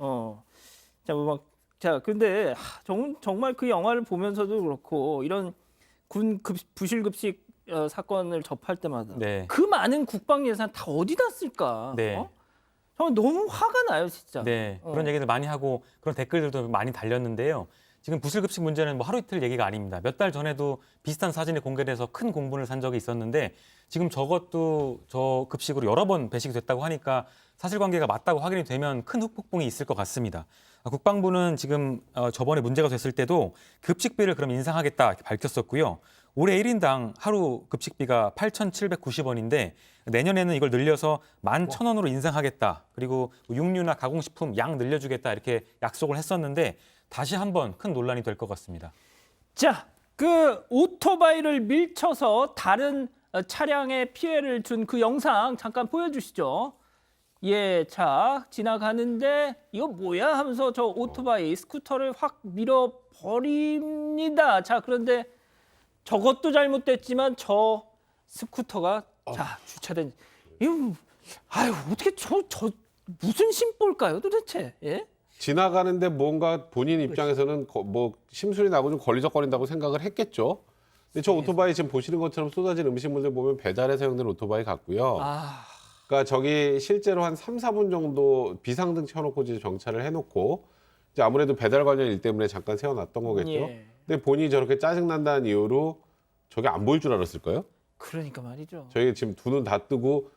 근데 정말 그 영화를 보면서도 그렇고 이런 군 부실급식 사건을 접할 때마다 네. 그 많은 국방 예산 다 어디다 쓸까? 네. 정말 너무 화가 나요, 진짜. 네, 그런 얘기들 많이 하고 그런 댓글들도 많이 달렸는데요. 지금 부실급식 문제는 뭐 하루 이틀 얘기가 아닙니다. 몇 달 전에도 비슷한 사진이 공개돼서 큰 공분을 산 적이 있었는데 지금 저것도 저 급식으로 여러 번 배식이 됐다고 하니까 사실관계가 맞다고 확인이 되면 큰 후폭풍이 있을 것 같습니다. 국방부는 지금 저번에 문제가 됐을 때도 급식비를 그럼 인상하겠다 이렇게 밝혔었고요. 올해 1인당 하루 급식비가 8,790원인데 내년에는 이걸 늘려서 11,000원으로 인상하겠다. 그리고 육류나 가공식품 양 늘려주겠다 이렇게 약속을 했었는데 다시 한번 큰 논란이 될 것 같습니다. 자, 그 오토바이를 밀쳐서 다른 차량에 피해를 준 그 영상 잠깐 보여주시죠. 예, 자, 지나가는데 이거 뭐야 하면서 저 오토바이 스쿠터를 확 밀어버립니다. 자, 그런데 저것도 잘못됐지만 저 스쿠터가 자, 주차된 이거 어떻게 저 무슨 심볼까요, 도대체? 예? 지나가는데 뭔가 본인 입장에서는 심술이 나고 좀 걸리적거린다고 생각을 했겠죠. 근데 저 오토바이 지금 보시는 것처럼 쏟아진 음식물들 보면 배달에 사용된 오토바이 같고요. 그러니까 저기 실제로 한 3, 4분 정도 비상등 켜놓고 이제 정차를 해놓고 이제 아무래도 배달 관련 일 때문에 잠깐 세워놨던 거겠죠. 예. 근데 본인이 저렇게 짜증난다는 이유로 저게 안 보일 줄 알았을까요? 그러니까 말이죠. 저희 지금 두 눈 다 뜨고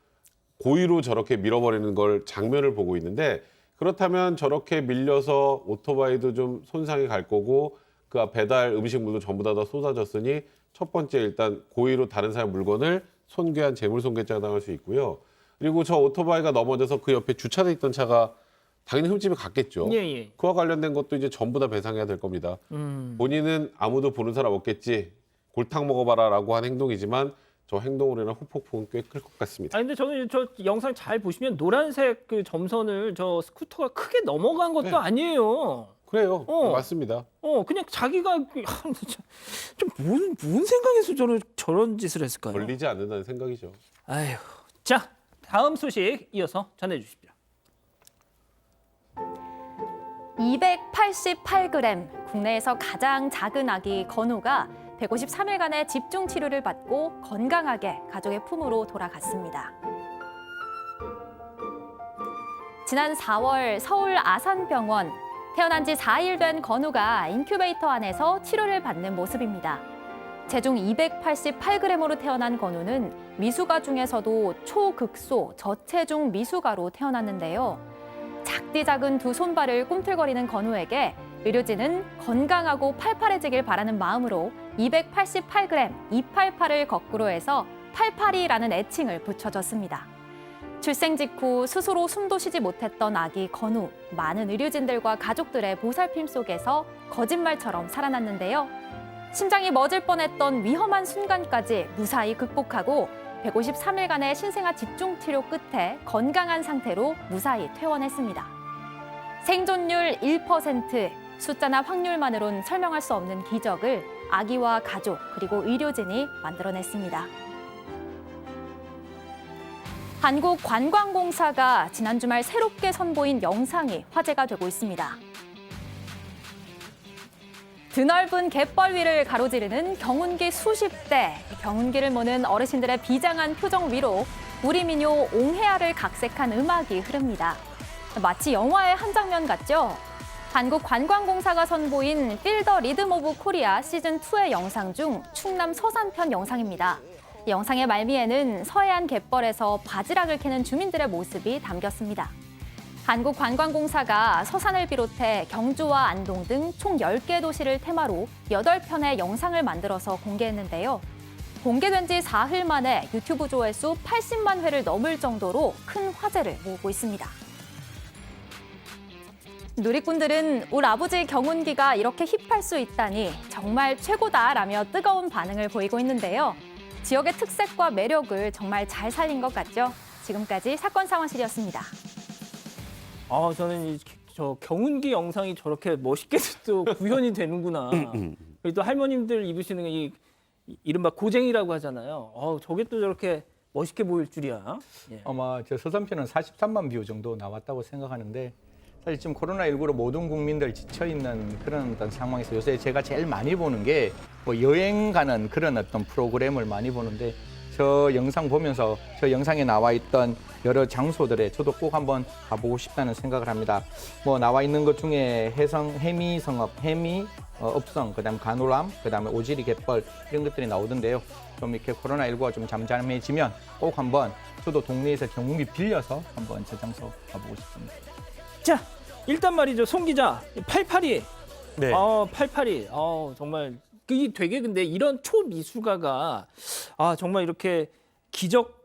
고의로 저렇게 밀어버리는 걸 장면을 보고 있는데 그렇다면 저렇게 밀려서 오토바이도 좀 손상이 갈 거고 그 배달 음식물도 전부 다 쏟아졌으니 첫 번째 일단 고의로 다른 사람 물건을 손괴한 재물손괴죄가 당할 수 있고요. 그리고 저 오토바이가 넘어져서 그 옆에 주차돼 있던 차가 당연히 흠집이 갔겠죠. 예. 그와 관련된 것도 이제 전부 다 배상해야 될 겁니다. 본인은 아무도 보는 사람 없겠지. 골탕 먹어봐라라고 한 행동이지만 저 행동으로 인한 후폭풍은 꽤 클 것 같습니다. 근데 저는 저 영상 잘 보시면 노란색 그 점선을 저 스쿠터가 크게 넘어간 것도 네. 아니에요. 그래요. 맞습니다. 그냥 자기가 좀 뭔 생각에서 저런 짓을 했을까요? 걸리지 않는다는 생각이죠. 아휴. 자, 다음 소식 이어서 전해 주십시오. 288g, 국내에서 가장 작은 아기 건우가 153일간의 집중 치료를 받고 건강하게 가족의 품으로 돌아갔습니다. 지난 4월 서울 아산병원, 태어난 지 4일 된 건우가 인큐베이터 안에서 치료를 받는 모습입니다. 체중 288g으로 태어난 건우는 미숙아 중에서도 초극소 저체중 미숙아로 태어났는데요. 작디 작은 두 손발을 꿈틀거리는 건우에게 의료진은 건강하고 팔팔해지길 바라는 마음으로 288g, 288을 거꾸로 해서 88이라는 애칭을 붙여줬습니다. 출생 직후 스스로 숨도 쉬지 못했던 아기 건우. 많은 의료진들과 가족들의 보살핌 속에서 거짓말처럼 살아났는데요. 심장이 멎을 뻔했던 위험한 순간까지 무사히 극복하고 153일간의 신생아 집중 치료 끝에 건강한 상태로 무사히 퇴원했습니다. 생존율 1%, 숫자나 확률만으론 설명할 수 없는 기적을 아기와 가족 그리고 의료진이 만들어냈습니다. 한국관광공사가 지난 주말 새롭게 선보인 영상이 화제가 되고 있습니다. 드넓은 갯벌 위를 가로지르는 경운기 수십 대, 경운기를 모는 어르신들의 비장한 표정 위로 우리 민요 옹해아를 각색한 음악이 흐릅니다. 마치 영화의 한 장면 같죠? 한국관광공사가 선보인 Feel the Rhythm of Korea 시즌2의 영상 중 충남 서산편 영상입니다. 이 영상의 말미에는 서해안 갯벌에서 바지락을 캐는 주민들의 모습이 담겼습니다. 한국관광공사가 서산을 비롯해 경주와 안동 등 총 10개 도시를 테마로 8편의 영상을 만들어서 공개했는데요. 공개된 지 사흘 만에 유튜브 조회수 80만 회를 넘을 정도로 큰 화제를 모으고 있습니다. 누리꾼들은 울 아버지 경운기가 이렇게 힙할 수 있다니 정말 최고다라며 뜨거운 반응을 보이고 있는데요. 지역의 특색과 매력을 정말 잘 살린 것 같죠? 지금까지 사건 상황실이었습니다. 저는 저 경운기 영상이 저렇게 멋있게 또 구현이 되는구나. 그리고 또 할머님들 입으시는 이 이른바 고쟁이라고 하잖아요. 저게 또 저렇게 멋있게 보일 줄이야. 예. 아마 저 서산편은 43만 뷰 정도 나왔다고 생각하는데 사실 지금 코로나19로 모든 국민들 지쳐있는 그런 어떤 상황에서 요새 제가 제일 많이 보는 게 뭐 여행 가는 그런 어떤 프로그램을 많이 보는데 저 영상 보면서 저 영상에 나와 있던 여러 장소들에 저도 꼭 한번 가보고 싶다는 생각을 합니다. 뭐 나와 있는 것 중에 해미 성읍, 해미 읍성, 그다음 간호람, 그다음에 오지리 갯벌 이런 것들이 나오던데요. 좀 이렇게 코로나19가 좀 잠잠해지면 꼭 한번 저도 동네에서 경운기 빌려서 한번 저 장소 가보고 싶습니다. 자, 일단 말이죠. 송 기자, 88이. 네. 88이. 정말 이게 되게 근데 이런 초미수가가 정말 이렇게 기적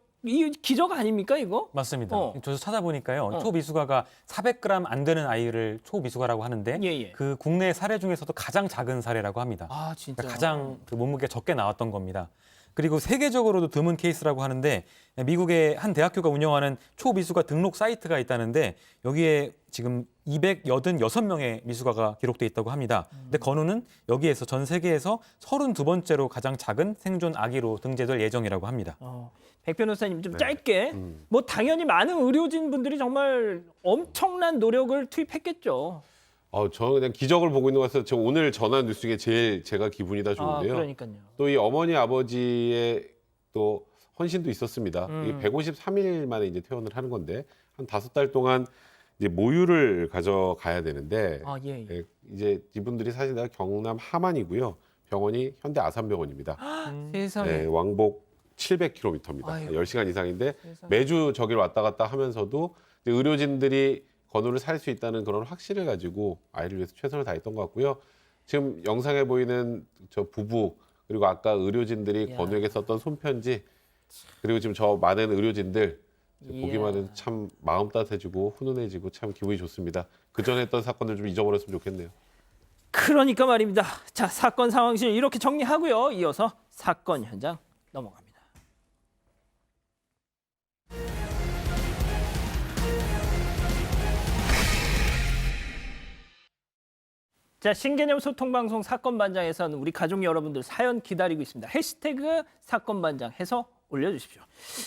아닙니까 이거? 맞습니다. 어. 저도 찾아보니까요. 초미수가가 400g 안 되는 아이를 초미수가라고 하는데 예. 그 국내 사례 중에서도 가장 작은 사례라고 합니다. 진짜. 그러니까 가장 그 몸무게가 적게 나왔던 겁니다. 그리고 세계적으로도 드문 케이스라고 하는데 미국의 한 대학교가 운영하는 초미수가 등록 사이트가 있다는데 여기에 지금 286명의 미수가가 기록돼 있다고 합니다. 근데 건우는 여기에서 전 세계에서 32번째로 가장 작은 생존 아기로 등재될 예정이라고 합니다. 백 변호사님 좀 네. 짧게 뭐 당연히 많은 의료진 분들이 정말 엄청난 노력을 투입했겠죠. 저는 그냥 기적을 보고 있는 것 같아서 저 오늘 전한 뉴스 중에 제일 제가 기분이 다 좋은데요. 그러니까요. 또 이 어머니 아버지의 또 헌신도 있었습니다. 이게 153일 만에 이제 퇴원을 하는 건데 한 5달 동안 이제 모유를 가져가야 되는데 예. 예, 이제 이분들이 사실 다 경남 함안이고요. 병원이 현대 아산병원입니다. 세상에. 네, 왕복 700km입니다. 아이고. 10시간 이상인데 세상에. 매주 저길 왔다 갔다 하면서도 이제 의료진들이 건우를 살 수 있다는 그런 확신을 가지고 아이를 위해서 최선을 다했던 것 같고요. 지금 영상에 보이는 저 부부 그리고 아까 의료진들이 야. 건우에게 썼던 손편지 그리고 지금 저 많은 의료진들 보기만 해도 참 마음 따뜻해지고 훈훈해지고 참 기분이 좋습니다. 그전에 했던 사건들 좀 잊어버렸으면 좋겠네요. 그러니까 말입니다. 자, 사건 상황실 이렇게 정리하고요. 이어서 사건 현장 넘어갑니다. 자, 신개념 소통방송 사건반장에서는 우리 가족 여러분들 사연 기다리고 있습니다. 해시태그 사건반장 해서 올려주십시오.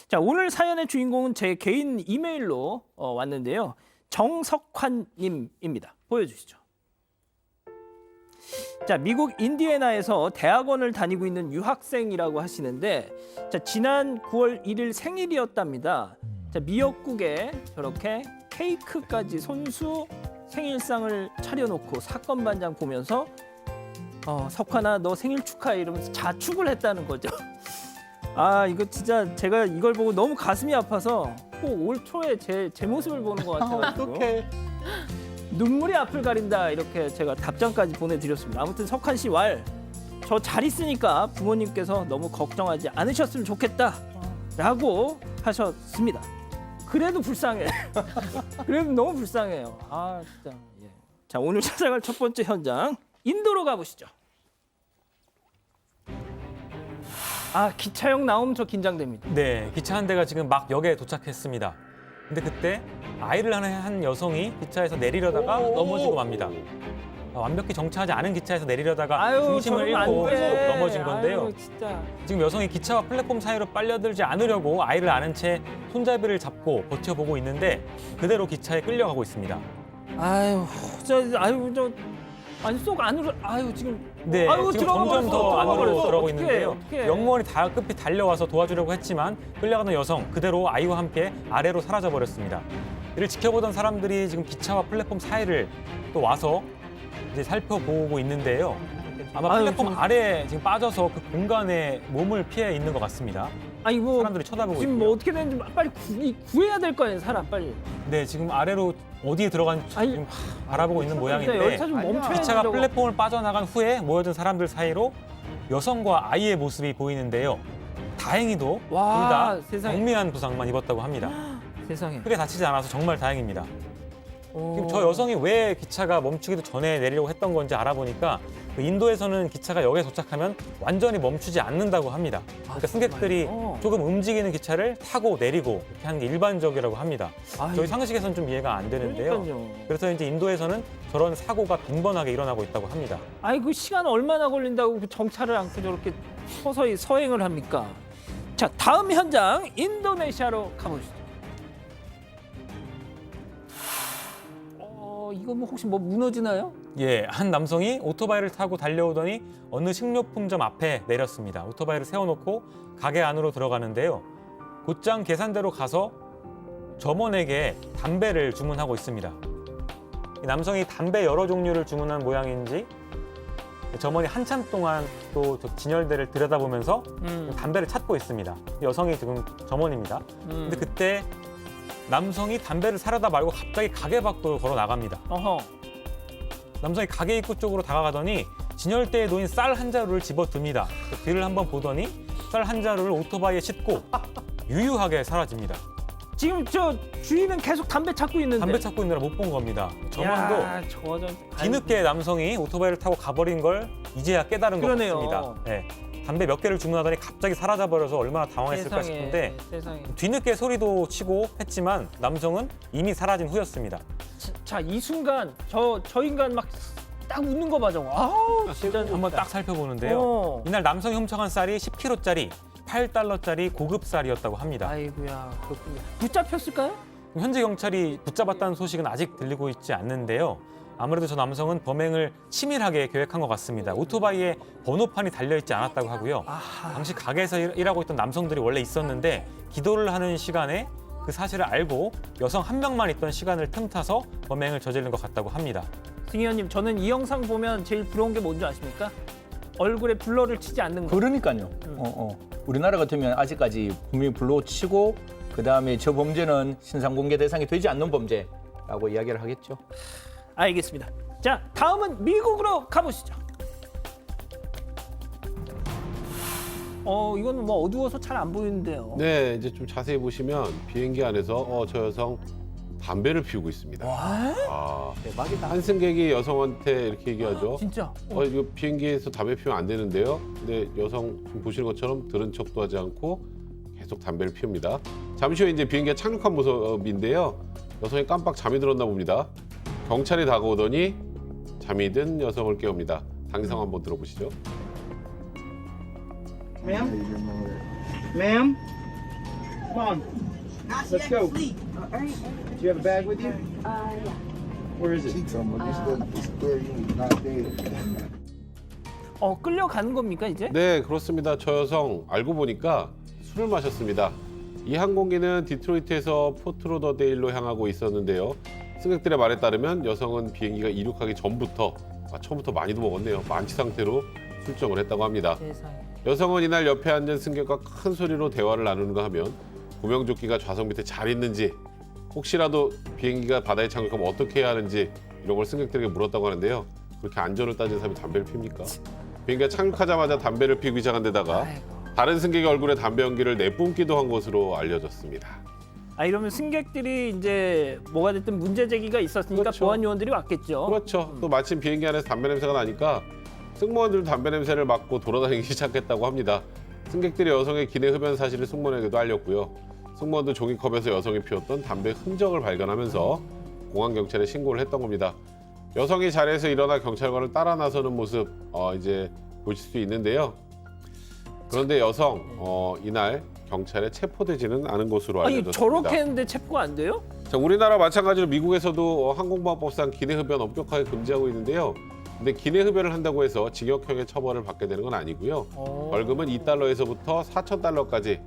자, 오늘 사연의 주인공은 제 개인 이메일로 왔는데요. 정석환님입니다. 보여주시죠. 자, 미국 인디애나에서 대학원을 다니고 있는 유학생이라고 하시는데 자, 지난 9월 1일 생일이었답니다. 자, 미역국에 저렇게 케이크까지 손수 생일상을 차려놓고 사건 반장 보면서 석환아 너 생일 축하해 이러면서 자축을 했다는 거죠. 이거 진짜 제가 이걸 보고 너무 가슴이 아파서 꼭 올 초에 제 모습을 보는 것 같아요. 어떡해. 눈물이 앞을 가린다 이렇게 제가 답장까지 보내드렸습니다. 아무튼 석환 씨 왈 저 잘 있으니까 부모님께서 너무 걱정하지 않으셨으면 좋겠다라고 하셨습니다. 그래도 불쌍해. 그래도 너무 불쌍해요. 아 진짜. 예. 자 오늘 찾아갈 첫 번째 현장 인도로 가보시죠. 아 기차역 나오면 저 긴장됩니다. 네, 기차 한 대가 지금 막 역에 도착했습니다. 근데 그때 아이를 하는 한 여성이 기차에서 내리려다가 넘어지고 맙니다. 완벽히 정차하지 않은 기차에서 내리려다가 중심을 저러면 안 잃고 돼. 넘어진 건데요. 아유, 진짜. 지금 여성이 기차와 플랫폼 사이로 빨려들지 않으려고 아이를 안은 채 손잡이를 잡고 버텨보고 있는데 그대로 기차에 끌려가고 있습니다. 아유 아니 속 안으로 지금. 네, 아유, 지금 들어가 점점 더 버렸어. 안으로 들어가 들어가고 버렸어. 있는데요. 어떡해. 영무원이 다급히 달려와서 도와주려고 했지만 끌려가던 여성 그대로 아이와 함께 아래로 사라져 버렸습니다. 이를 지켜보던 사람들이 지금 기차와 플랫폼 사이를 또 와서 이제 살펴보고 있는데요. 아마 아유, 플랫폼 지금- 아래에 지금 빠져서 그 공간에 몸을 피해 있는 것 같습니다. 아니 뭐 사람들이 쳐다보고 지금 있고요. 뭐 어떻게 되는지 빨리 구해야 될 거 아니에요 사람 빨리. 네, 지금 아래로 어디에 들어간지 아니, 지금 바라보고 있는 진짜 모양인데 열차 좀 멈춰야 기차가 되려고. 플랫폼을 빠져나간 후에 모여든 사람들 사이로 여성과 아이의 모습이 보이는데요. 다행히도 둘 와, 다 세상에. 경미한 부상만 입었다고 합니다. 세상에. 크게 다치지 않아서 정말 다행입니다. 오. 지금 저 여성이 왜 기차가 멈추기도 전에 내리려고 했던 건지 알아보니까 그 인도에서는 기차가 역에 도착하면 완전히 멈추지 않는다고 합니다. 그러니까 승객들이 정말요? 조금 움직이는 기차를 타고 내리고 이렇게 하는 게 일반적이라고 합니다. 아유, 저희 상식에서는 좀 이해가 안 되는데요. 그러니까요. 그래서 이제 인도에서는 저런 사고가 빈번하게 일어나고 있다고 합니다. 아니 그 시간 얼마나 걸린다고 그 정차를 않고 저렇게 서서히 서행을 합니까? 자 다음 현장 인도네시아로 가보시죠. 이거 뭐 혹시 뭐 무너지나요? 예, 한 남성이 오토바이를 타고 달려오더니 어느 식료품점 앞에 내렸습니다. 오토바이를 세워놓고 가게 안으로 들어가는데요. 곧장 계산대로 가서 점원에게 담배를 주문하고 있습니다. 이 남성이 담배 여러 종류를 주문한 모양인지 점원이 한참 동안 또 저 진열대를 들여다보면서 담배를 찾고 있습니다. 여성이 지금 점원입니다. 근데 그때 남성이 담배를 사려다 말고 갑자기 가게 밖으로 걸어 나갑니다. 어허. 남성이 가게 입구 쪽으로 다가가더니 진열대에 놓인 쌀 한 자루를 집어듭니다. 그 뒤를 한번 보더니 쌀 한 자루를 오토바이에 싣고 유유하게 사라집니다. 지금 저 주인은 계속 담배 찾고 있는데. 담배 찾고 있느라 못 본 겁니다. 점원도 야, 저거 좀 뒤늦게 남성이 오토바이를 타고 가버린 걸 이제야 깨달은 것 그러네요. 같습니다. 네. 담배 몇 개를 주문하더니 갑자기 사라져버려서 얼마나 당황했을까 세상에, 싶은데 세상에. 뒤늦게 소리도 치고 했지만 남성은 이미 사라진 후였습니다. 자, 이 순간 저 인간 막 딱 웃는 거 봐줘. 아우, 진짜 한번 딱 살펴보는데요. 어. 이날 남성이 훔쳐간 쌀이 10kg짜리 8달러짜리 고급 쌀이었다고 합니다. 아이고야, 그렇군요. 붙잡혔을까요? 현재 경찰이 붙잡았다는 소식은 아직 들리고 있지 않는데요. 아무래도 저 남성은 범행을 치밀하게 계획한 것 같습니다. 오토바이에 번호판이 달려있지 않았다고 하고요. 당시 가게에서 일하고 있던 남성들이 원래 있었는데 기도를 하는 시간에 그 사실을 알고 여성 한 명만 있던 시간을 틈타서 범행을 저지른 것 같다고 합니다. 승 의원님, 저는 이 영상 보면 제일 부러운 게 뭔지 아십니까? 얼굴에 블러를 치지 않는 거. 그러니까요. 우리나라 같으면 아직까지 분명히 불러치고 그다음에 저 범죄는 신상공개 대상이 되지 않는 범죄라고 이야기를 하겠죠. 알겠습니다. 자, 다음은 미국으로 가보시죠. 이거는 뭐 어두워서 잘 안 보이는데요. 네, 이제 좀 자세히 보시면 비행기 안에서 저 여성 담배를 피우고 있습니다. 대박이다. 한 승객이 여성한테 이렇게 얘기하죠. 진짜. 이거 비행기에서 담배 피우면 안 되는데요. 근데 여성 지금 보시는 것처럼 들은 척도 하지 않고 계속 담배를 피웁니다. 잠시 후에 이제 비행기가 착륙한 모습인데요. 여성이 깜빡 잠이 들었나 봅니다. 경찰이 다가오더니 잠이 든 여성을 깨웁니다. 당장 한번 들어보시죠. Ma'am? Ma'am? Come on. Let's go. Do you have a bag with you? Where is it? 끌려가는 겁니까 이제? 네, 그렇습니다. 저 여성 알고 보니까 술을 마셨습니다. 이 항공기는 디트로이트에서 포트로더데일로 향하고 있었는데요. 승객들의 말에 따르면 여성은 비행기가 이륙하기 전부터 처음부터 많이도 먹었네요. 만취 상태로 출정을 했다고 합니다. 세상에. 여성은 이날 옆에 앉은 승객과 큰 소리로 대화를 나누는가 하면 구명조끼가 좌석 밑에 잘 있는지, 혹시라도 비행기가 바다에 착륙하면 어떻게 해야 하는지 이런 걸 승객들에게 물었다고 하는데요. 그렇게 안전을 따진 사람이 담배를 핍니까? 비행기가 착륙하자마자 담배를 피우기 시작한 데다가 다른 승객의 얼굴에 담배 연기를 내뿜기도 한 것으로 알려졌습니다. 이러면 승객들이 이제 뭐가 됐든 문제 제기가 있었으니까 그렇죠. 보안 요원들이 왔겠죠. 그렇죠. 또 마침 비행기 안에서 담배 냄새가 나니까 승무원들도 담배 냄새를 맡고 돌아다니기 시작했다고 합니다. 승객들이 여성의 기내 흡연 사실을 승무원에게도 알렸고요. 승무원도 종이컵에서 여성이 피웠던 담배 흔적을 발견하면서 공항 경찰에 신고를 했던 겁니다. 여성이 자리에서 일어나 경찰관을 따라 나서는 모습 이제 보실 수 있는데요. 그런데 여성 이날 경찰에 체포되지는 않은 것으로 아니 알려졌습니다. 저렇게 했는데 체포가 안 돼요? 자, 우리나라 마찬가지로 미국에서도 항공보안법상 기내 흡연 엄격하게 금지하고 있는데요. 근데 기내 흡연을 한다고 해서 징역형의 처벌을 받게 되는 건 아니고요. 벌금은 $2에서부터 $4,000까지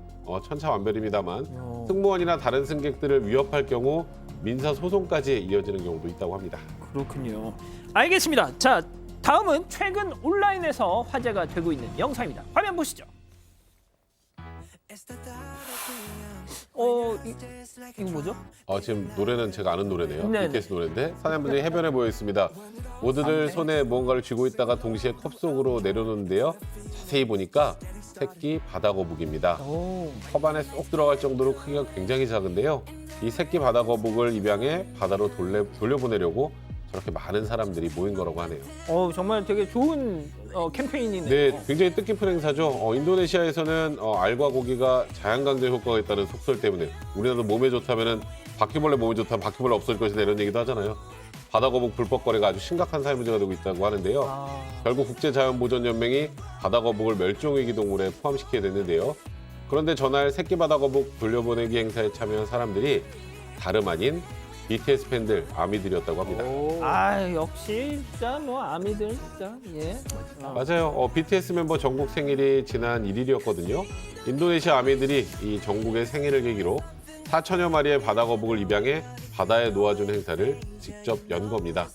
천차만별입니다만 승무원이나 다른 승객들을 위협할 경우 민사 소송까지 이어지는 경우도 있다고 합니다. 그렇군요. 알겠습니다. 자, 다음은 최근 온라인에서 화제가 되고 있는 영상입니다. 화면 보시죠. 이거 뭐죠? 지금 노래는 제가 아는 노래네요. 네. BTS 노래인데 사냥분들이 해변에 모여 있습니다. 모두들 손에 무언가를 쥐고 있다가 동시에 컵 속으로 내려놓는데요. 자세히 보니까 새끼 바다거북입니다. 컵 안에 쏙 들어갈 정도로 크기가 굉장히 작은데요. 이 새끼 바다거북을 입양해 바다로 돌려보내려고 저렇게 많은 사람들이 모인 거라고 하네요. 정말 되게 좋은 캠페인이네요. 네, 굉장히 뜻깊은 행사죠. 인도네시아에서는 알과 고기가 자연강제 효과가 있다는 속설 때문에 우리나라도 몸에 좋다면은 바퀴벌레 몸에 좋다면 바퀴벌레 없어질 것이다 이런 얘기도 하잖아요. 바다거북 불법 거래가 아주 심각한 사회 문제가 되고 있다고 하는데요. 결국 국제자연보전연맹이 바다거북을 멸종위기 동물에 포함시키게 됐는데요. 그런데 전날 새끼 바다거북 돌려보내기 행사에 참여한 사람들이 다름 아닌 BTS 팬들, 아미들이었다고 합니다. 역시 진짜 뭐 아미들 진짜 예. 맞아요. BTS 멤버 전국 생일이 지난 1일이었거든요. 인도네시아 아미들이 이 전국의 생일을 계기로 4천여 마리의 바다거북을 입양해 바다에 놓아주는 행사를 직접 연 겁니다.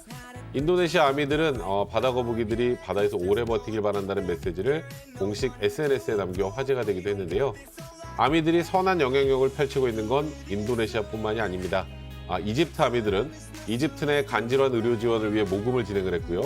인도네시아 아미들은 바다거북이들이 바다에서 오래 버티길 바란다는 메시지를 공식 SNS에 남겨 화제가 되기도 했는데요. 아미들이 선한 영향력을 펼치고 있는 건 인도네시아뿐만이 아닙니다. 이집트 아미들은 이집트 내 간질환 의료 지원을 위해 모금을 진행을 했고요.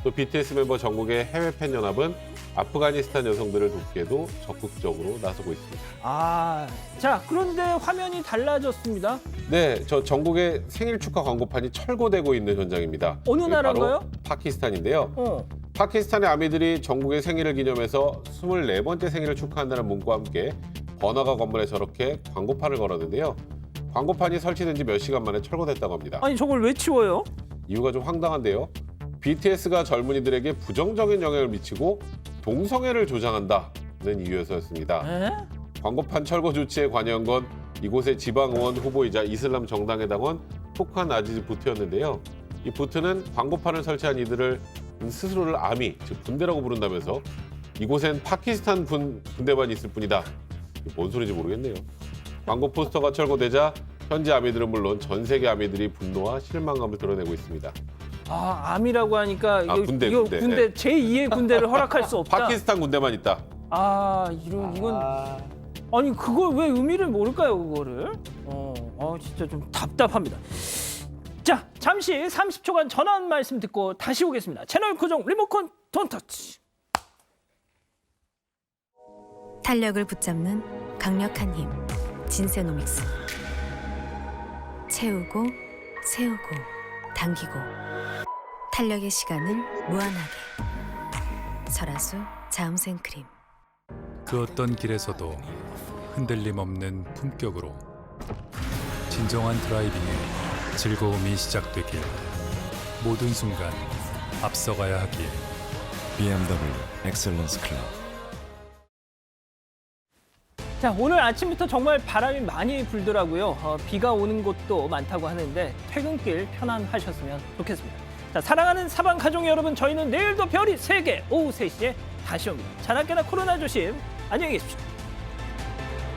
또 BTS 멤버 전국의 해외 팬 연합은 아프가니스탄 여성들을 돕기에도 적극적으로 나서고 있습니다. 자, 그런데 화면이 달라졌습니다. 네, 저 전국의 생일 축하 광고판이 철거되고 있는 현장입니다. 어느 이게 나라인가요? 바로 파키스탄인데요. 파키스탄의 아미들이 전국의 생일을 기념해서 24번째 생일을 축하한다는 문구와 함께 번화가 건물에 저렇게 광고판을 걸었는데요. 광고판이 설치된 지 몇 시간 만에 철거됐다고 합니다. 저걸 왜 치워요? 이유가 좀 황당한데요. BTS가 젊은이들에게 부정적인 영향을 미치고 동성애를 조장한다는 이유에서였습니다. 광고판 철거 조치에 관여한 건 이곳의 지방의원 후보이자 이슬람 정당의 당원 푸칸 아지즈 부트였는데요. 이 부트는 광고판을 설치한 이들을 스스로를 아미, 즉 군대라고 부른다면서 이곳엔 파키스탄 군대만 있을 뿐이다. 뭔 소리인지 모르겠네요. 광고 포스터가 철거되자 현지 아미들은 물론 전 세계 아미들이 분노와 실망감을 드러내고 있습니다. 아미라고 하니까 군대. 군대 제2의 군대를 허락할 수 없다. 파키스탄 군대만 있다. 이건 아니 그걸 왜 의미를 모를까요, 그거를? 진짜 좀 답답합니다. 자, 잠시 30초간 전원 말씀 듣고 다시 오겠습니다. 채널 고정 리모컨 돈 터치. 탄력을 붙잡는 강력한 힘. 진세노믹스. 채우고 세우고 당기고 탄력의 시간을 무한하게. 설화수 자음생크림. 그 어떤 길에서도 흔들림 없는 품격으로 진정한 드라이빙의 즐거움이 시작되길. 모든 순간 앞서가야 하기에 BMW 엑셀런스 클럽. 자, 오늘 아침부터 정말 바람이 많이 불더라고요. 비가 오는 곳도 많다고 하는데 퇴근길 편안하셨으면 좋겠습니다. 자, 사랑하는 사방 가족 여러분, 저희는 내일도 별이 3개 오후 3시에 다시 옵니다. 자나깨나 코로나 조심. 안녕히 계십시오.